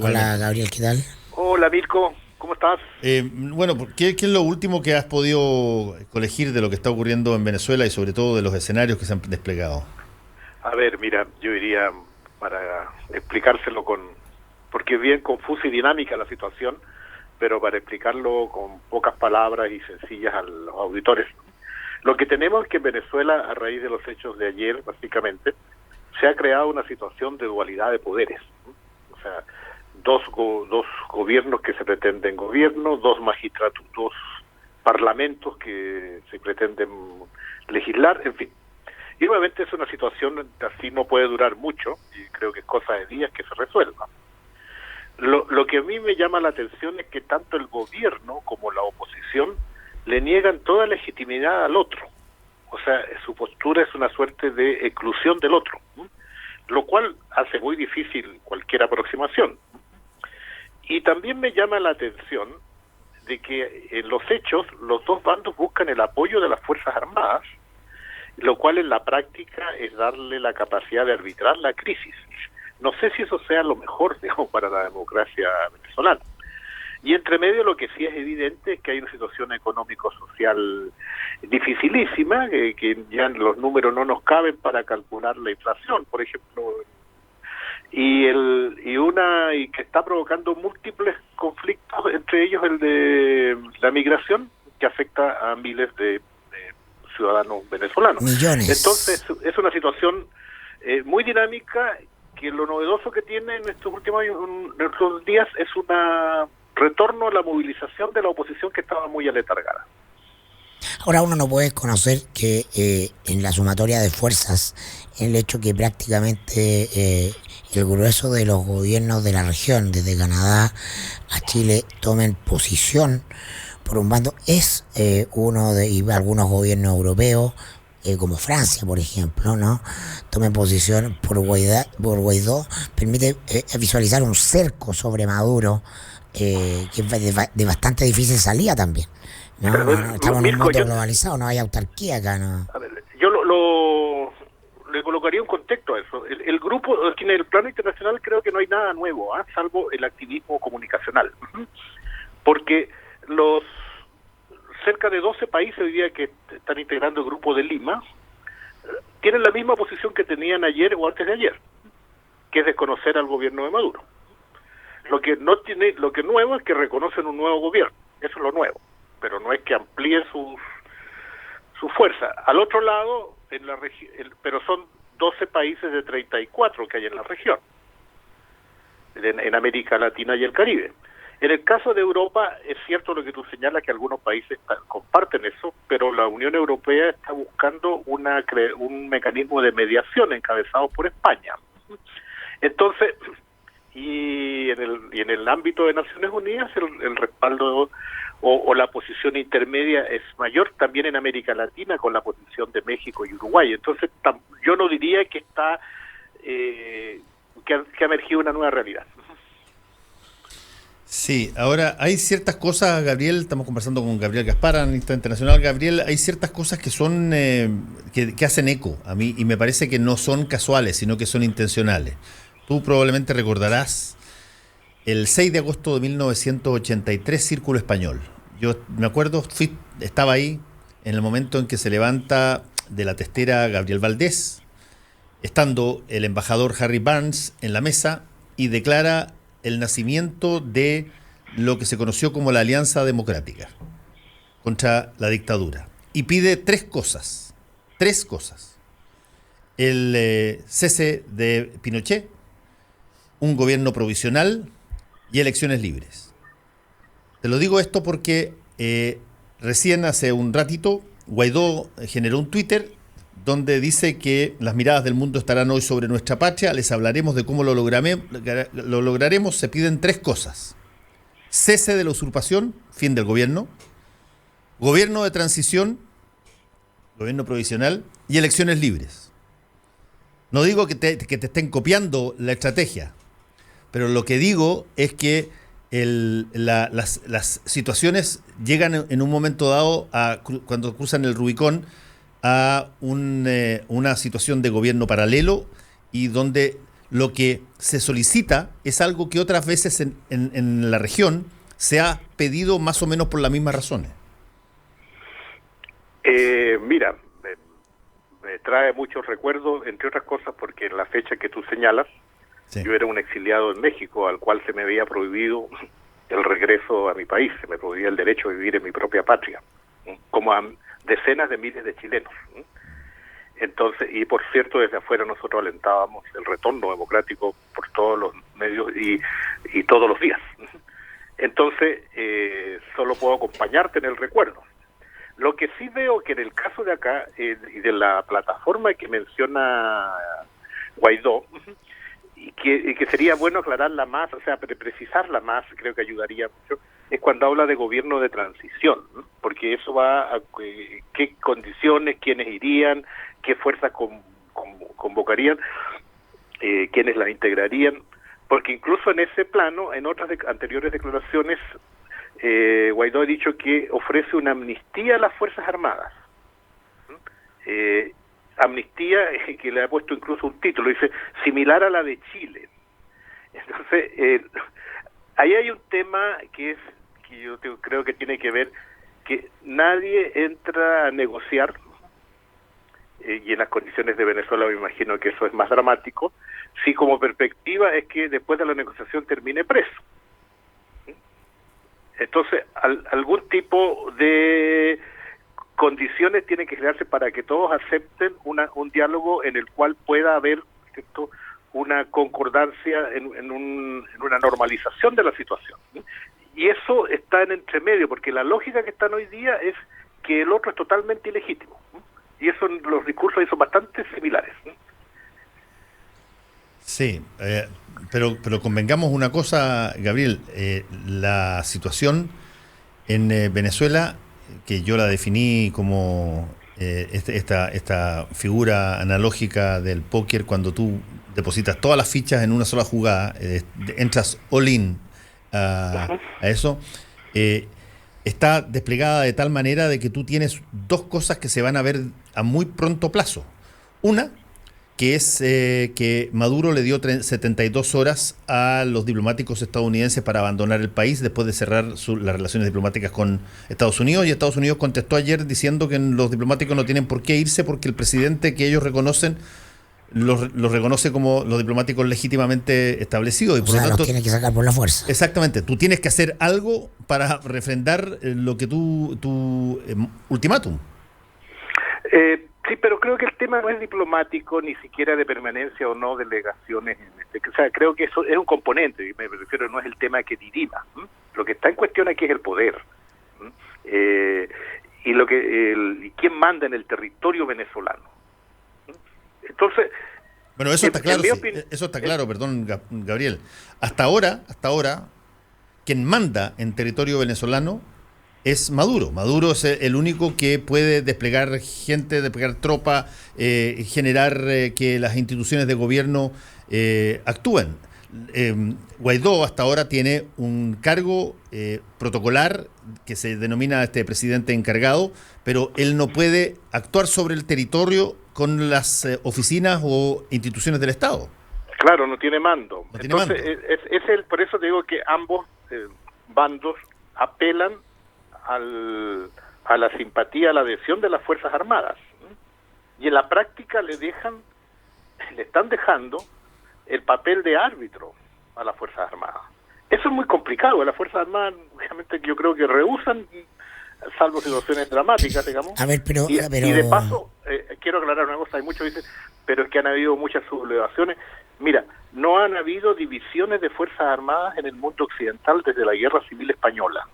Hola, Gabriel, ¿qué tal? Hola, Mirko. ¿Cómo estás? Bueno, ¿qué es lo último que has podido colegir de lo que está ocurriendo en Venezuela y sobre todo de los escenarios que se han desplegado? A ver, mira, yo diría, para explicárselo porque es bien confusa y dinámica la situación, pero para explicarlo con pocas palabras y sencillas a los auditores. Lo que tenemos es que en Venezuela, a raíz de los hechos de ayer, básicamente, se ha creado una situación de dualidad de poderes. O sea, dos gobiernos que se pretenden gobierno, dos parlamentos que se pretenden legislar, en fin. Y obviamente es una situación así, no puede durar mucho, y creo que es cosa de días que se resuelva. Lo que a mí me llama la atención es que tanto el gobierno como la oposición le niegan toda legitimidad al otro. O sea, su postura es una suerte de exclusión del otro, lo cual hace muy difícil cualquier aproximación. Y también me llama la atención de que en los hechos los dos bandos buscan el apoyo de las Fuerzas Armadas, lo cual en la práctica es darle la capacidad de arbitrar la crisis. No sé si eso sea lo mejor, digamos, para la democracia venezolana. Y entre medio lo que sí es evidente es que hay una situación económico-social dificilísima, que ya los números no nos caben para calcular la inflación, por ejemplo, y que está provocando múltiples conflictos, entre ellos el de la migración, que afecta a miles de ciudadanos venezolanos. Millones. Entonces es una situación muy dinámica, que lo novedoso que tiene en estos últimos días es una retorno a la movilización de la oposición que estaba muy aletargada. Ahora uno no puede conocer que en la sumatoria de fuerzas, el hecho que prácticamente el grueso de los gobiernos de la región, desde Canadá a Chile, tomen posición por un bando, es y algunos gobiernos europeos, como Francia, por ejemplo, ¿no? Tomen posición por Guaidó, permite visualizar un cerco sobre Maduro, que es de bastante difícil salida también. No, estamos en un mundo globalizado, no hay autarquía acá, ¿no? A ver, yo le colocaría un contexto a eso. El grupo, en el plano internacional creo que no hay nada nuevo, salvo el activismo comunicacional. Porque los cerca de 12 países hoy día que están integrando el Grupo de Lima tienen la misma posición que tenían ayer o antes de ayer, que es desconocer al gobierno de Maduro. Lo que nuevo es que reconocen un nuevo gobierno, eso es lo nuevo, pero no es que amplíen su fuerza. Al otro lado, pero son 12 países de 34 que hay en la región, en América Latina y el Caribe. En el caso de Europa, es cierto lo que tú señalas, que algunos países comparten eso, pero la Unión Europea está buscando un mecanismo de mediación encabezado por España. Entonces, y en el ámbito de Naciones Unidas, el respaldo o la posición intermedia es mayor también en América Latina, con la posición de México y Uruguay. Entonces, yo no diría que que ha emergido una nueva realidad. Sí, ahora hay ciertas cosas, Gabriel, estamos conversando con Gabriel Gaspar, analista internacional. Gabriel, hay ciertas cosas que son que hacen eco a mí y me parece que no son casuales, sino que son intencionales. Tú probablemente recordarás el 6 de agosto de 1983, Círculo Español. Yo me acuerdo, estaba ahí en el momento en que se levanta de la testera Gabriel Valdés, estando el embajador Harry Barnes en la mesa y declara el nacimiento de lo que se conoció como la Alianza Democrática contra la dictadura. Y pide tres cosas. El cese de Pinochet, un gobierno provisional y elecciones libres. Te lo digo esto porque recién hace un ratito Guaidó generó un Twitter donde dice que las miradas del mundo estarán hoy sobre nuestra patria, les hablaremos de cómo lo lograremos, se piden tres cosas: cese de la usurpación, fin del gobierno, gobierno de transición, gobierno provisional y elecciones libres. No digo que te estén copiando la estrategia, pero lo que digo es que las situaciones llegan en un momento dado, cuando cruzan el Rubicón, a una situación de gobierno paralelo y donde lo que se solicita es algo que otras veces en la región se ha pedido más o menos por las mismas razones. Mira, me trae muchos recuerdos, entre otras cosas porque en la fecha que tú señalas, sí, yo era un exiliado en México al cual se me había prohibido el regreso a mi país, se me prohibía el derecho a vivir en mi propia patria, como a decenas de miles de chilenos. Entonces, y por cierto, desde afuera nosotros alentábamos el retorno democrático por todos los medios y todos los días. Entonces, solo puedo acompañarte en el recuerdo. Lo que sí veo que en el caso de acá, y de la plataforma que menciona Guaidó, y que sería bueno aclararla más, o sea, precisarla más, creo que ayudaría mucho, es cuando habla de gobierno de transición, ¿no? Porque eso va a qué condiciones, quiénes irían, qué fuerzas convocarían, quiénes las integrarían, porque incluso en ese plano, en otras anteriores declaraciones, Guaidó ha dicho que ofrece una amnistía a las Fuerzas Armadas. Amnistía que le ha puesto incluso un título, dice, similar a la de Chile. Entonces, ahí hay un tema que yo creo que tiene que ver, que nadie entra a negociar, y en las condiciones de Venezuela me imagino que eso es más dramático, si como perspectiva es que después de la negociación termine preso. Entonces, algún tipo de condiciones tienen que crearse para que todos acepten un diálogo en el cual pueda haber, ¿cierto?, una concordancia en una normalización de la situación. Y eso está en entremedio, porque la lógica que están hoy día es que el otro es totalmente ilegítimo. Y eso, los discursos ahí son bastante similares. Sí, pero convengamos una cosa, Gabriel, la situación en Venezuela, que yo la definí como esta figura analógica del póker, cuando tú depositas todas las fichas en una sola jugada, entras all-in a eso, está desplegada de tal manera de que tú tienes dos cosas que se van a ver a muy pronto plazo. Una, que es que Maduro le dio 72 horas a los diplomáticos estadounidenses para abandonar el país después de cerrar las relaciones diplomáticas con Estados Unidos, y Estados Unidos contestó ayer diciendo que los diplomáticos no tienen por qué irse porque el presidente que ellos reconocen los reconoce como los diplomáticos legítimamente establecidos. Y por lo tanto, los tiene que sacar por la fuerza. Exactamente, tú tienes que hacer algo para refrendar lo que tu ultimátum. Sí, pero creo que el tema no es diplomático, ni siquiera de permanencia o no delegaciones. O sea, creo que eso es un componente, y me refiero, no es el tema que dirima. Lo que está en cuestión aquí es el poder. Y quién manda en el territorio venezolano. Entonces, bueno, eso está claro, eso está claro, perdón, Gabriel. Hasta ahora, quien manda en territorio venezolano es Maduro. Maduro es el único que puede desplegar gente, desplegar tropa, generar que las instituciones de gobierno actúen. Guaidó hasta ahora tiene un cargo protocolar que se denomina presidente encargado, pero él no puede actuar sobre el territorio con las oficinas o instituciones del Estado. Claro, no tiene mando. No tiene Entonces, mando. Por eso te digo que ambos bandos apelan a la simpatía, a la adhesión de las Fuerzas Armadas. Y en la práctica le están dejando el papel de árbitro a las Fuerzas Armadas. Eso es muy complicado. Las Fuerzas Armadas, obviamente, yo creo que rehusan, salvo situaciones dramáticas, digamos. A ver, pero... Y de paso, quiero aclarar una cosa, hay muchos que dicen, pero es que han habido muchas sublevaciones. Mira, no han habido divisiones de Fuerzas Armadas en el mundo occidental desde la Guerra Civil Española.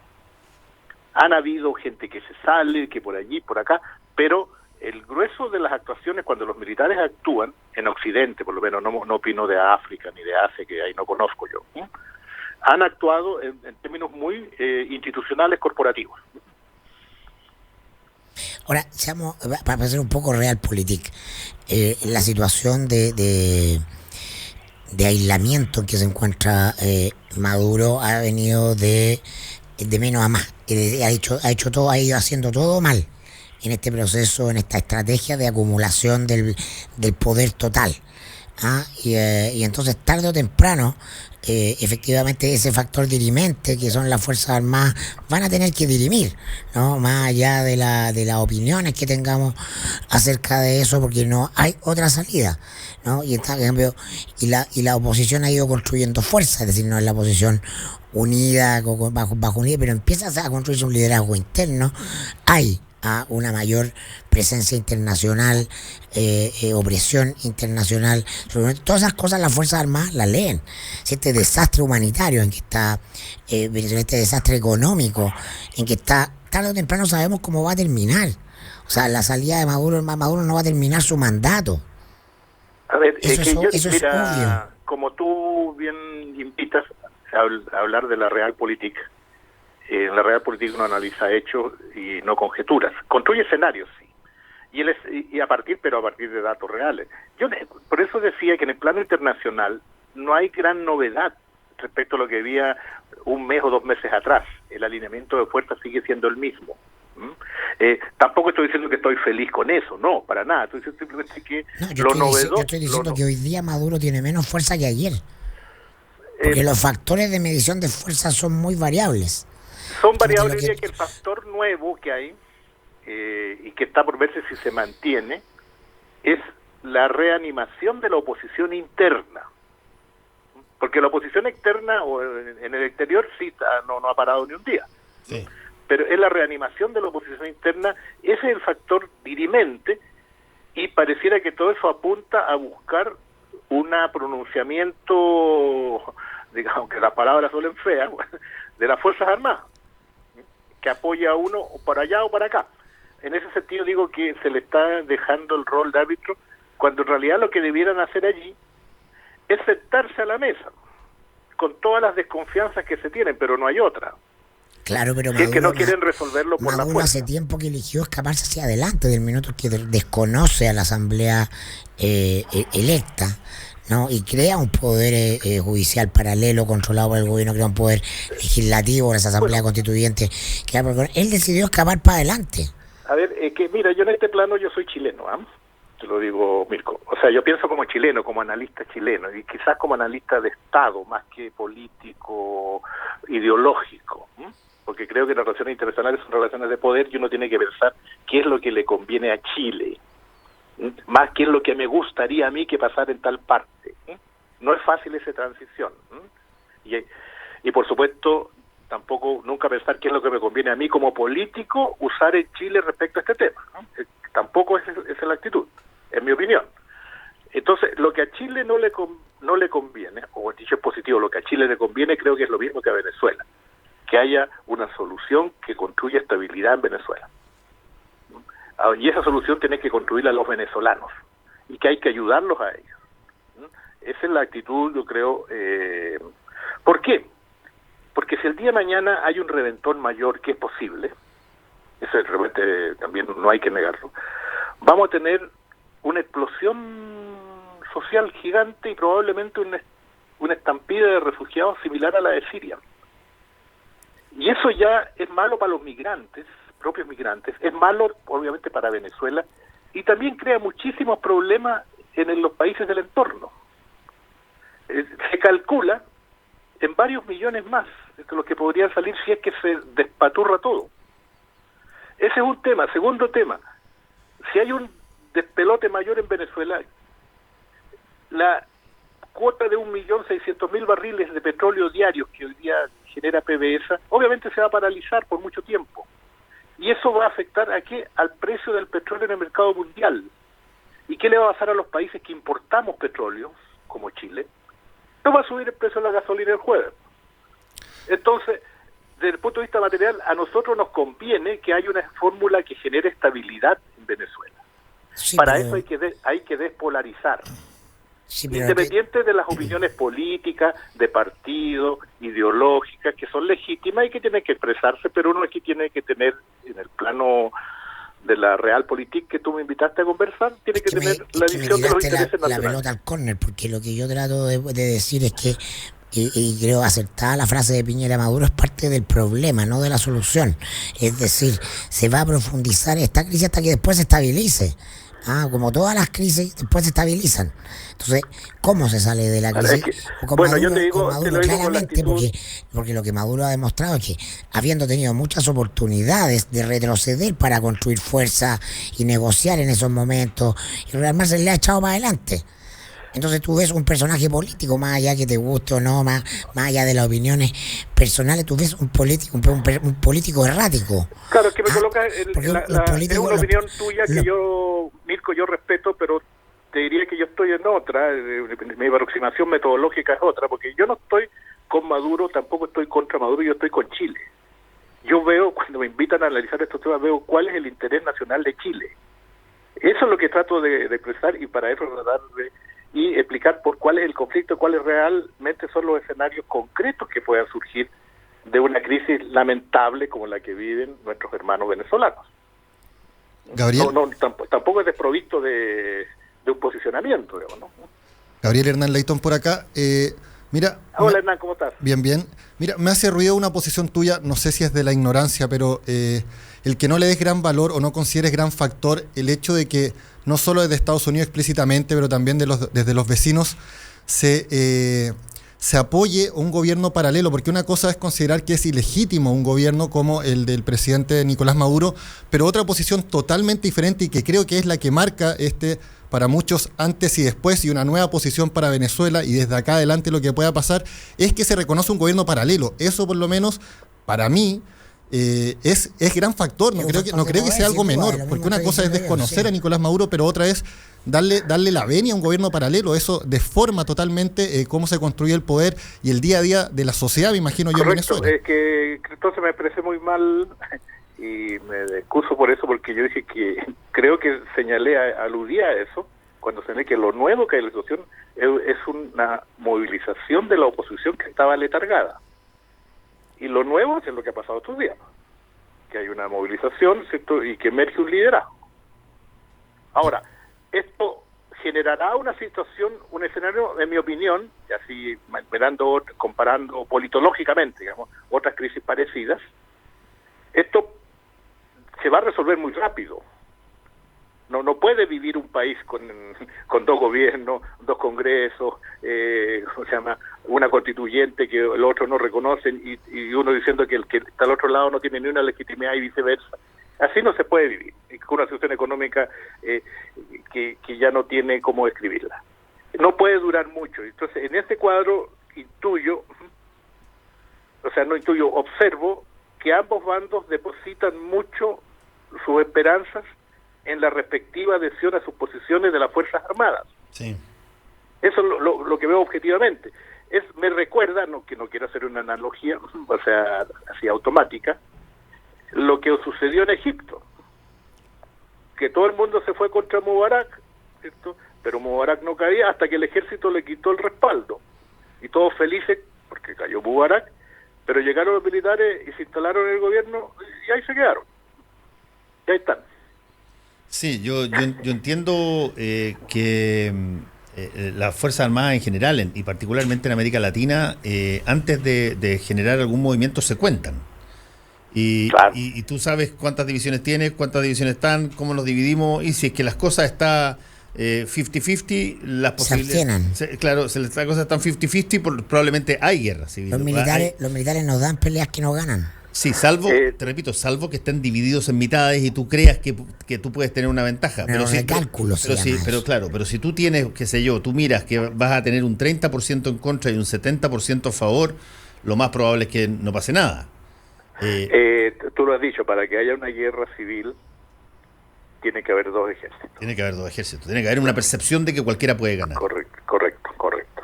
Han habido gente que se sale, que por allí, por acá, pero el grueso de las actuaciones, cuando los militares actúan, en Occidente, por lo menos, no opino de África ni de Asia, que ahí no conozco yo, han actuado en términos muy institucionales, corporativos. Ahora, para hacer un poco realpolitik, la situación de aislamiento en que se encuentra Maduro ha venido de menos a más. Ha ido haciendo todo mal en este proceso, en esta estrategia de acumulación del poder total. Y entonces, tarde o temprano, efectivamente ese factor dirimente que son las Fuerzas Armadas van a tener que dirimir, ¿no? Más allá de las opiniones que tengamos acerca de eso, porque no hay otra salida, ¿no? Y está, por ejemplo, y la oposición ha ido construyendo fuerza, es decir, no es la oposición unida bajo un líder, pero empieza a construirse un liderazgo interno. Hay una mayor presencia internacional, opresión internacional. Todas esas cosas las Fuerzas Armadas las leen. Este desastre humanitario en que está Venezuela, este desastre económico en que está, tarde o temprano sabemos cómo va a terminar. O sea, la salida de Maduro no va a terminar su mandato. A ver, eso es obvio. Como tú bien invitas a hablar de la realpolitik, En la real política uno analiza hechos y no conjeturas. Construye escenarios, sí. Y a partir de datos reales. Por eso decía que en el plano internacional no hay gran novedad respecto a lo que había un mes o 2 meses atrás. El alineamiento de fuerzas sigue siendo el mismo. Tampoco estoy diciendo que estoy feliz con eso, no, para nada. Estoy diciendo simplemente que yo estoy diciendo que hoy día Maduro tiene menos fuerza que ayer. Porque los factores de medición de fuerza son muy variables. Son variables, diría que el factor nuevo que hay, y que está por verse si se mantiene, es la reanimación de la oposición interna. Porque la oposición externa o en el exterior sí no ha parado ni un día. Sí. Pero es la reanimación de la oposición interna, ese es el factor dirimente, y pareciera que todo eso apunta a buscar un pronunciamiento, digamos que las palabras suelen feas, de las Fuerzas Armadas, que apoya a uno para allá o para acá. En ese sentido digo que se le está dejando el rol de árbitro, cuando en realidad lo que debieran hacer allí es sentarse a la mesa, con todas las desconfianzas que se tienen, pero no hay otra. Claro, pero si es que no quieren resolverlo por la fuerza. Hace tiempo que eligió escaparse hacia adelante del minuto que desconoce a la asamblea electa, ¿no? Y crea un poder judicial paralelo controlado por el gobierno, crea un poder legislativo en esa asamblea constituyente. Él decidió escapar para adelante. A ver, que mira, yo en este plano yo soy chileno, te lo digo, Mirko. O sea, yo pienso como chileno, como analista chileno, y quizás como analista de Estado, más que político, ideológico, porque creo que las relaciones internacionales son relaciones de poder y uno tiene que pensar qué es lo que le conviene a Chile, más qué es lo que me gustaría a mí que pasara en tal parte. No es fácil esa transición. Y por supuesto, tampoco nunca pensar qué es lo que me conviene a mí como político usar en Chile respecto a este tema. Tampoco esa es la actitud, en mi opinión. Entonces, lo que a Chile no le conviene, o dicho es positivo, lo que a Chile le conviene creo que es lo mismo que a Venezuela, que haya una solución que construya estabilidad en Venezuela. Y esa solución tiene que construirla los venezolanos, y que hay que ayudarlos a ellos. Esa es la actitud, yo creo. ¿Por qué? Porque si el día de mañana hay un reventón mayor, que es posible, eso de repente también no hay que negarlo, vamos a tener una explosión social gigante y probablemente una estampida de refugiados similar a la de Siria. Y eso ya es malo para los migrantes, propios migrantes, es malo obviamente para Venezuela, y también crea muchísimos problemas en los países del entorno. Se calcula en varios millones más de los que podrían salir si es que se despaturra todo. Ese es un tema. Segundo tema, si hay un despelote mayor en Venezuela, la cuota de 1.600.000 barriles de petróleo diarios que hoy día genera PDVSA, obviamente se va a paralizar por mucho tiempo. Y eso va a afectar ¿a qué? Al precio del petróleo en el mercado mundial. ¿Y qué le va a pasar a los países que importamos petróleo, como Chile? No va a subir el precio de la gasolina el jueves. Entonces, desde el punto de vista material, a nosotros nos conviene que haya una fórmula que genere estabilidad en Venezuela. Sí, Para pero... eso hay que despolarizar. Sí, pero independiente de las opiniones políticas, de partido, ideológicas, que son legítimas y que tienen que expresarse, pero uno aquí tiene que tener, en el plano de la realpolitik que tú me invitaste a conversar, tiene que tener la visión de los intereses nacionales. La pelota al córner, porque lo que yo trato de decir es que, y creo acertada la frase de Piñera, Maduro es parte del problema, no de la solución. Es decir, se va a profundizar esta crisis hasta que después se estabilice. Como todas las crisis, después se estabilizan. Entonces, ¿cómo se sale de la crisis? Bueno, yo te digo claramente, porque lo que Maduro ha demostrado es que, habiendo tenido muchas oportunidades de retroceder para construir fuerza y negociar en esos momentos, y realmente se le ha echado para adelante. Entonces tú ves un personaje político, más allá que te guste o no, más allá de las opiniones personales, tú ves un político errático. Claro, que me colocas es una opinión tuya que yo, Mirko, yo respeto, pero te diría que yo estoy en otra, mi aproximación metodológica es otra, porque yo no estoy con Maduro, tampoco estoy contra Maduro, yo estoy con Chile. Yo veo, cuando me invitan a analizar estos temas, veo cuál es el interés nacional de Chile. Eso es lo que trato de expresar, y para eso tratar y explicar por cuál es el conflicto, cuáles realmente son los escenarios concretos que puedan surgir de una crisis lamentable como la que viven nuestros hermanos venezolanos. Gabriel. Tampoco es desprovisto de un posicionamiento, digamos, ¿no? Gabriel Hernán Leitón por acá. Mira. Hola Hernán, ¿cómo estás? Bien, bien. Mira, me hace ruido una posición tuya, no sé si es de la ignorancia, pero el que no le des gran valor o no consideres gran factor el hecho de que no solo desde Estados Unidos explícitamente, pero también desde los vecinos se apoye un gobierno paralelo, porque una cosa es considerar que es ilegítimo un gobierno como el del presidente Nicolás Maduro, pero otra posición totalmente diferente y que creo que es la que marca para muchos antes y después, y una nueva posición para Venezuela, y desde acá adelante lo que pueda pasar, es que se reconoce un gobierno paralelo. Eso por lo menos, para mí, es gran factor. No creo que sea algo menor, porque una cosa es desconocer a Nicolás Maduro, pero otra es darle la venia a un gobierno paralelo. Eso deforma totalmente cómo se construye el poder y el día a día de la sociedad, me imagino yo, en Venezuela. Que entonces me expresé muy mal y me excuso por eso, porque yo dije que creo que aludí a eso cuando señalé que lo nuevo que hay en la situación es una movilización de la oposición que estaba letargada. Y lo nuevo es lo que ha pasado estos días, que hay una movilización, ¿cierto? Y que emerge un liderazgo. Ahora, esto generará una situación, un escenario, en mi opinión, y así comparando politológicamente, digamos, otras crisis parecidas. Esto se va a resolver muy rápido. No puede vivir un país con dos gobiernos, dos congresos, ¿cómo se llama? Una constituyente que el otro no reconocen y uno diciendo que el que está al otro lado no tiene ni una legitimidad y viceversa. Así no se puede vivir, con una situación económica que ya no tiene cómo describirla. No puede durar mucho. Entonces, en este cuadro observo que ambos bandos depositan mucho sus esperanzas en la respectiva adhesión a sus posiciones de las Fuerzas Armadas. Sí. Eso es lo que veo objetivamente. Me recuerda, que no quiero hacer una analogía, o sea, así automática, lo que sucedió en Egipto, que todo el mundo se fue contra Mubarak, ¿cierto? Pero Mubarak no caía hasta que el ejército le quitó el respaldo, y todos felices porque cayó Mubarak, pero llegaron los militares y se instalaron en el gobierno y ahí se quedaron, y ahí están. Sí, yo entiendo que las Fuerzas Armadas en general, y particularmente en América Latina, antes de generar algún movimiento se cuentan. Claro. Y tú sabes cuántas divisiones tienes, cuántas divisiones están, cómo nos dividimos, y si es que las cosas están 50-50, las posibilidades... Claro, si las cosas están 50-50, probablemente hay guerra civil. Los militares nos dan peleas que no ganan. Sí, te repito, salvo que estén divididos en mitades y tú creas que tú puedes tener una ventaja. Pero si tú tienes, qué sé yo, tú miras que vas a tener un 30% en contra y un 70% a favor, lo más probable es que no pase nada. Tú lo has dicho, para que haya una guerra civil tiene que haber dos ejércitos. Tiene que haber una percepción de que cualquiera puede ganar. Correcto.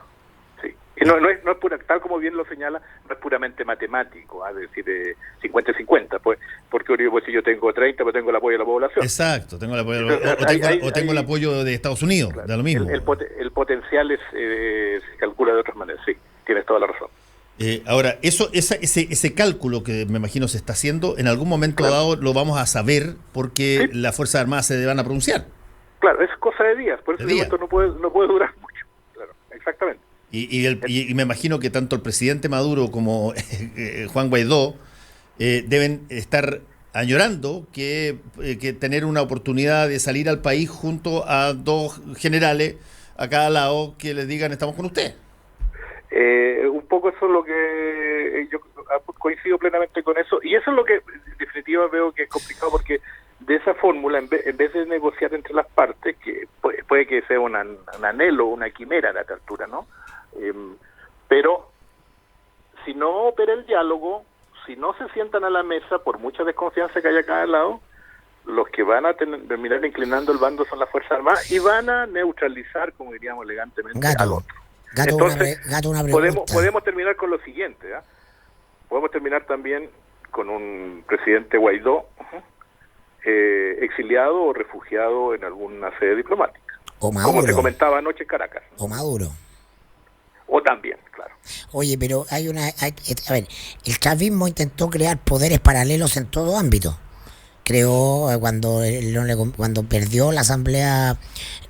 Sí. Y no es pura, tal como bien lo señala, no es puramente matemático, es decir, 50-50, pues, porque si yo tengo 30, pues tengo el apoyo de la población. Exacto, tengo el apoyo tengo el apoyo de Estados Unidos, claro, da lo mismo. El potencial se calcula de otras maneras, sí, tienes toda la razón. Ahora, ese cálculo que me imagino se está haciendo, en algún momento dado lo vamos a saber porque las Fuerzas Armadas se van a pronunciar. Claro, es cosa de días, por eso esto no puede durar mucho. Claro, exactamente. Y me imagino que tanto el presidente Maduro como Juan Guaidó deben estar añorando que tener una oportunidad de salir al país junto a dos generales a cada lado que les digan estamos con usted. Un poco eso es lo que yo coincido plenamente con eso, y eso es lo que en definitiva veo que es complicado, porque de esa fórmula, en vez de negociar entre las partes, que puede que sea un anhelo, una quimera a esta altura, ¿no? Pero si no opera el diálogo, si no se sientan a la mesa, por mucha desconfianza que haya a cada lado, los que van a terminar inclinando el bando son las Fuerzas Armadas y van a neutralizar, como diríamos elegantemente, al otro. Entonces, podemos terminar con lo siguiente, ¿eh? Podemos terminar también con un presidente Guaidó exiliado o refugiado en alguna sede diplomática, o Maduro, como te comentaba anoche en Caracas. O Maduro. O también, claro. Oye, pero a ver, el chavismo intentó crear poderes paralelos en todo ámbito. Creó, cuando perdió la asamblea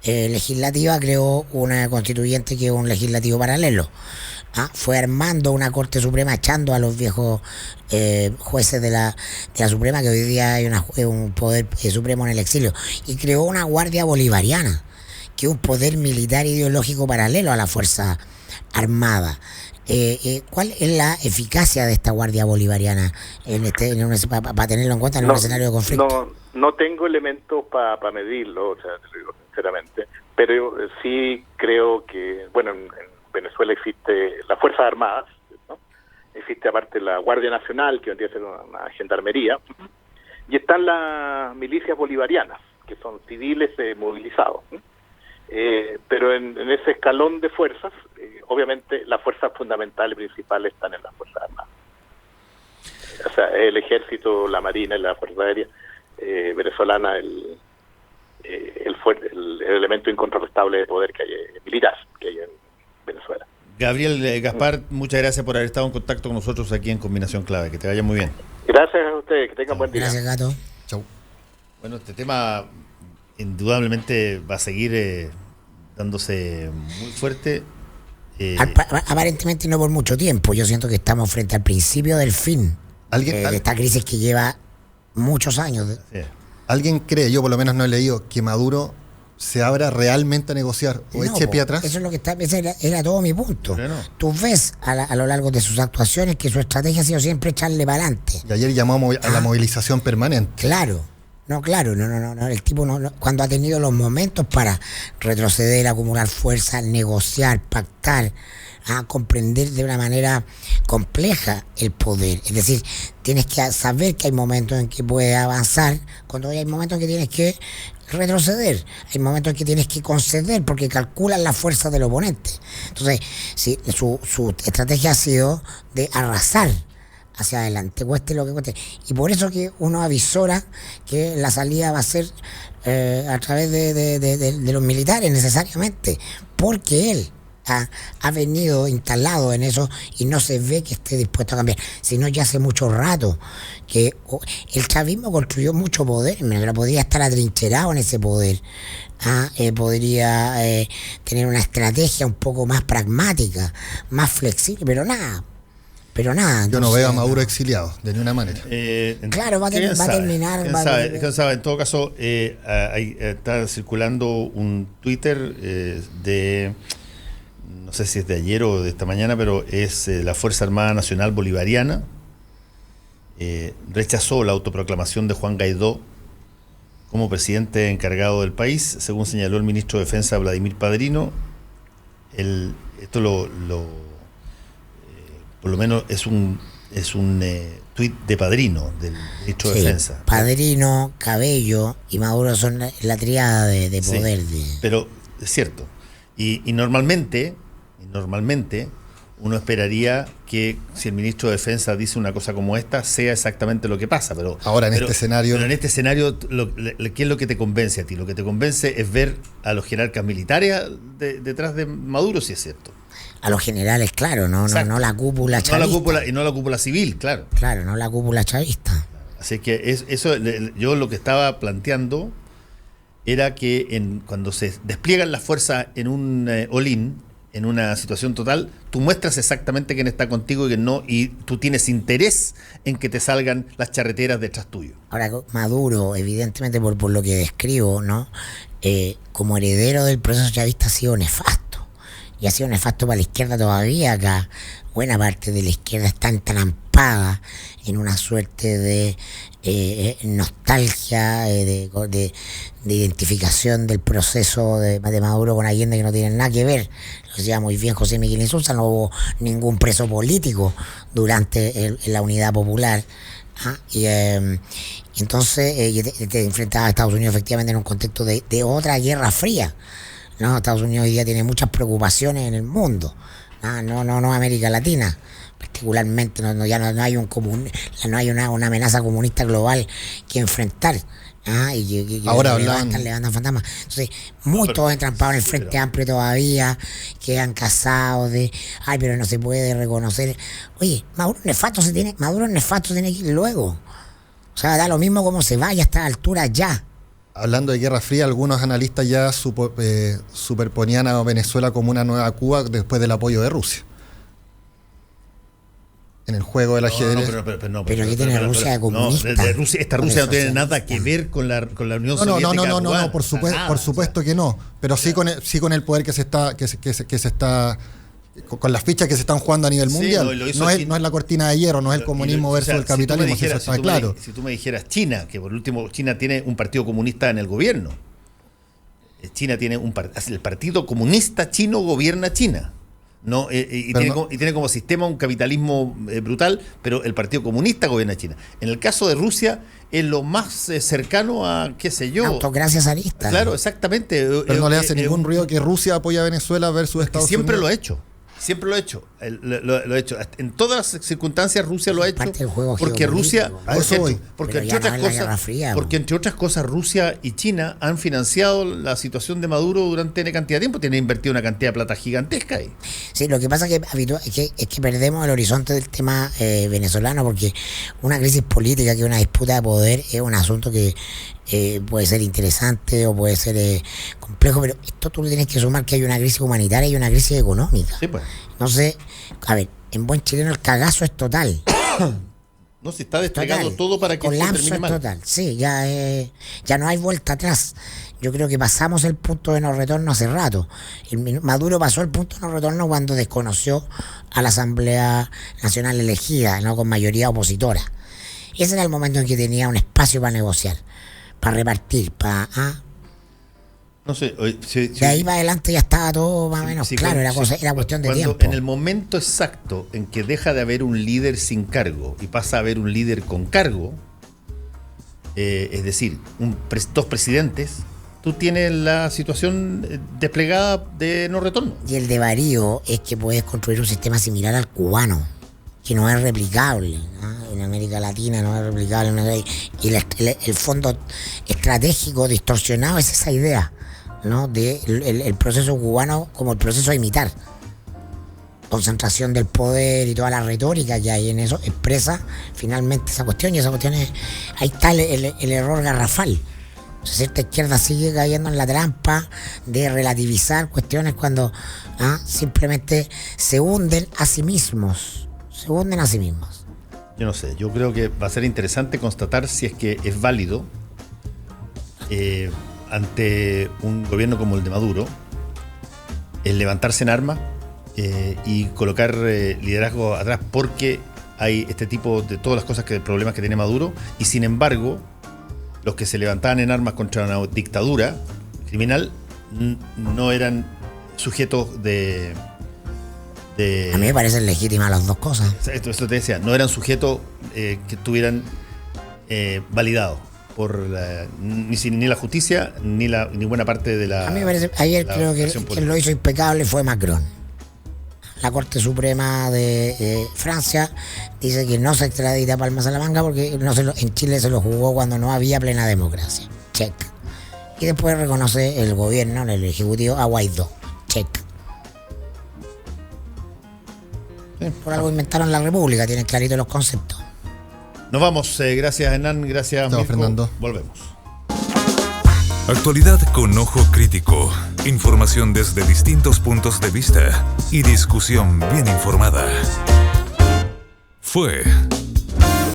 legislativa, creó una constituyente que es un legislativo paralelo. Fue armando una Corte Suprema, echando a los viejos jueces de la Suprema, que hoy día hay un poder supremo en el exilio, y creó una Guardia Bolivariana, que es un poder militar ideológico paralelo a la Fuerza Armada. ¿Cuál es la eficacia de esta Guardia Bolivariana para tenerlo en cuenta en un escenario de conflicto? No tengo elementos para medirlo, o sea, te digo sinceramente, pero yo sí creo que, bueno, en Venezuela existe las Fuerzas Armadas, ¿no? Existe aparte la Guardia Nacional, que vendría a ser una gendarmería, y están las milicias bolivarianas, que son civiles movilizados, ¿no? Pero en ese escalón de fuerzas, obviamente las fuerzas fundamentales principales están en las Fuerzas Armadas. O sea, el Ejército, la Marina y la Fuerza Aérea venezolana, el elemento incontrastable de poder que hay militar que hay en Venezuela. Gabriel Gaspar, muchas gracias por haber estado en contacto con nosotros aquí en Combinación Clave. Que te vaya muy bien. Gracias a ustedes, que tengan buen día. Gracias, Gato. Chau. Bueno, este tema indudablemente va a seguir dándose muy fuerte. Aparentemente no por mucho tiempo. Yo siento que estamos frente al principio del fin de esta crisis que lleva muchos años. Sí. ¿Alguien cree, yo por lo menos no he leído, que Maduro se abra realmente a negociar o eche pie atrás? Eso es lo que ese era todo mi punto. No. Tú ves a lo largo de sus actuaciones que su estrategia ha sido siempre echarle para adelante. Y ayer llamó a la movilización permanente. Claro. No, el tipo cuando ha tenido los momentos para retroceder, acumular fuerza, negociar, pactar, comprender de una manera compleja el poder. Es decir, tienes que saber que hay momentos en que puedes avanzar, cuando hay momentos en que tienes que retroceder, hay momentos en que tienes que conceder porque calculan la fuerza del oponente. Entonces, sí, su estrategia ha sido de arrasar hacia adelante, cueste lo que cueste. Y por eso que uno avisora que la salida va a ser a través de los militares necesariamente, porque él ha venido instalado en eso y no se ve que esté dispuesto a cambiar, sino ya hace mucho rato que el chavismo construyó mucho poder, pero podría estar atrincherado en ese poder. Podría tener una estrategia un poco más pragmática, más flexible, pero nada. Yo no veo a Maduro exiliado de ninguna manera. Claro, va a terminar. ¿Quién sabe? En todo caso, está circulando un Twitter de, no sé si es de ayer o de esta mañana, pero es la Fuerza Armada Nacional Bolivariana. Rechazó la autoproclamación de Juan Guaidó como presidente encargado del país, según señaló el ministro de Defensa Vladimir Padrino. Esto por lo menos es un tuit de Padrino, del ministro de Defensa. Padrino, Cabello y Maduro son la triada de poder. Pero es cierto. Y normalmente uno esperaría que si el ministro de Defensa dice una cosa como esta, sea exactamente lo que pasa. Pero este escenario... Pero en este escenario, ¿qué es lo que te convence a ti? Lo que te convence es ver a los jerarcas militares detrás de Maduro, si es cierto. A los generales, claro, no la cúpula chavista. No la cúpula civil, claro. Claro, no la cúpula chavista. Así que yo lo que estaba planteando era que cuando se despliegan las fuerzas en un all-in, en una situación total, tú muestras exactamente quién está contigo y quién no, y tú tienes interés en que te salgan las charreteras detrás tuyo. Ahora, Maduro, evidentemente por lo que describo, ¿no? Como heredero del proceso chavista ha sido nefasto. Y ha sido nefasto para la izquierda todavía. Acá buena parte de la izquierda está entrampada en una suerte de nostalgia, de identificación del proceso de Maduro con Allende, que no tienen nada que ver. Lo decía muy bien José Miguel Insulza, no hubo ningún preso político durante la Unidad Popular. Y entonces te enfrentaba a Estados Unidos efectivamente en un contexto de otra guerra fría. No, Estados Unidos hoy día tiene muchas preocupaciones en el mundo. No América Latina. particularmente no hay no hay una amenaza comunista global que enfrentar. Y ahora levantan fantasmas. Entonces, muchos entrampados en el Frente Amplio todavía, quedan casados pero no se puede reconocer. Oye, Maduro nefasto tiene que ir luego. O sea, da lo mismo como se vaya a esta altura ya. Hablando de Guerra Fría, algunos analistas ya superponían a Venezuela como una nueva Cuba después del apoyo de Rusia. En el juego del ajedrez. Pero ¿qué tiene Rusia de comunista? Esta Rusia no tiene nada que ver con la Unión Soviética. No, por supuesto que no. Pero sí con el poder que se está con las fichas que se están jugando a nivel mundial. No es la cortina de hierro, no es el comunismo versus el capitalismo, eso está claro. Si tú me dijeras China, que por último China tiene un partido comunista en el gobierno. China tiene el Partido Comunista Chino gobierna China. Tiene como sistema un capitalismo brutal, pero el Partido Comunista gobierna China. En el caso de Rusia es lo más cercano a, qué sé yo, autocracia zarista. Claro, exactamente. Pero no le hace ningún ruido que Rusia apoya a Venezuela versus Estados Unidos. Siempre lo ha hecho. Lo ha hecho. En todas las circunstancias Rusia lo ha hecho. Porque Rusia, porque entre otras cosas Rusia y China han financiado la situación de Maduro durante una cantidad de tiempo. Tienen invertido una cantidad de plata gigantesca ahí. Sí, lo que pasa es que perdemos el horizonte del tema venezolano, porque una crisis política, que una disputa de poder, es un asunto que puede ser interesante o puede ser complejo, pero esto tú le tienes que sumar que hay una crisis humanitaria y una crisis económica. Sí, pues. Entonces, a ver, en buen chileno el cagazo es total. No, se está desplegando todo para que esto termine mal. Total. Sí, ya no hay vuelta atrás. Yo creo que pasamos el punto de no retorno hace rato. Maduro pasó el punto de no retorno cuando desconoció a la Asamblea Nacional elegida, no con mayoría opositora. Ese era el momento en que tenía un espacio para negociar, para repartir, no sé, de ahí para adelante ya estaba todo más o menos claro, era cuestión de tiempo. En el momento exacto en que deja de haber un líder sin cargo y pasa a haber un líder con cargo, es decir, dos presidentes, tú tienes la situación desplegada de no retorno. Y el desvarío es que puedes construir un sistema similar al cubano, que no es replicable, ¿no? En América Latina no es replicable, y el fondo estratégico distorsionado es esa idea, ¿no? De el proceso cubano como el proceso a imitar, concentración del poder y toda la retórica que hay en eso expresa finalmente esa cuestión, y esa cuestión ahí está el error garrafal. Cierta izquierda sigue cayendo en la trampa de relativizar cuestiones cuando simplemente se hunden a sí mismos. Yo no sé, yo creo que va a ser interesante constatar si es que es válido ante un gobierno como el de Maduro el levantarse en armas y colocar liderazgo atrás, porque hay este tipo de todas las cosas problemas que tiene Maduro, y sin embargo los que se levantaban en armas contra una dictadura criminal no eran sujetos de... A mí me parecen legítimas las dos cosas. Esto te decía, no eran sujetos que estuvieran validados por ni la justicia ni buena parte de la... A mí me parece, ayer creo que quien lo hizo impecable fue Macron. La Corte Suprema de Francia dice que no se extradita Palma Salamanca porque en Chile se lo jugó cuando no había plena democracia. Check. Y después reconoce el gobierno, el ejecutivo, a Guaidó. Check. Por algo inventaron la República, tienen clarito los conceptos. Nos vamos, gracias Hernán, gracias Mirko. Fernando. Volvemos. Actualidad con ojo crítico, información desde distintos puntos de vista y discusión bien informada. Fue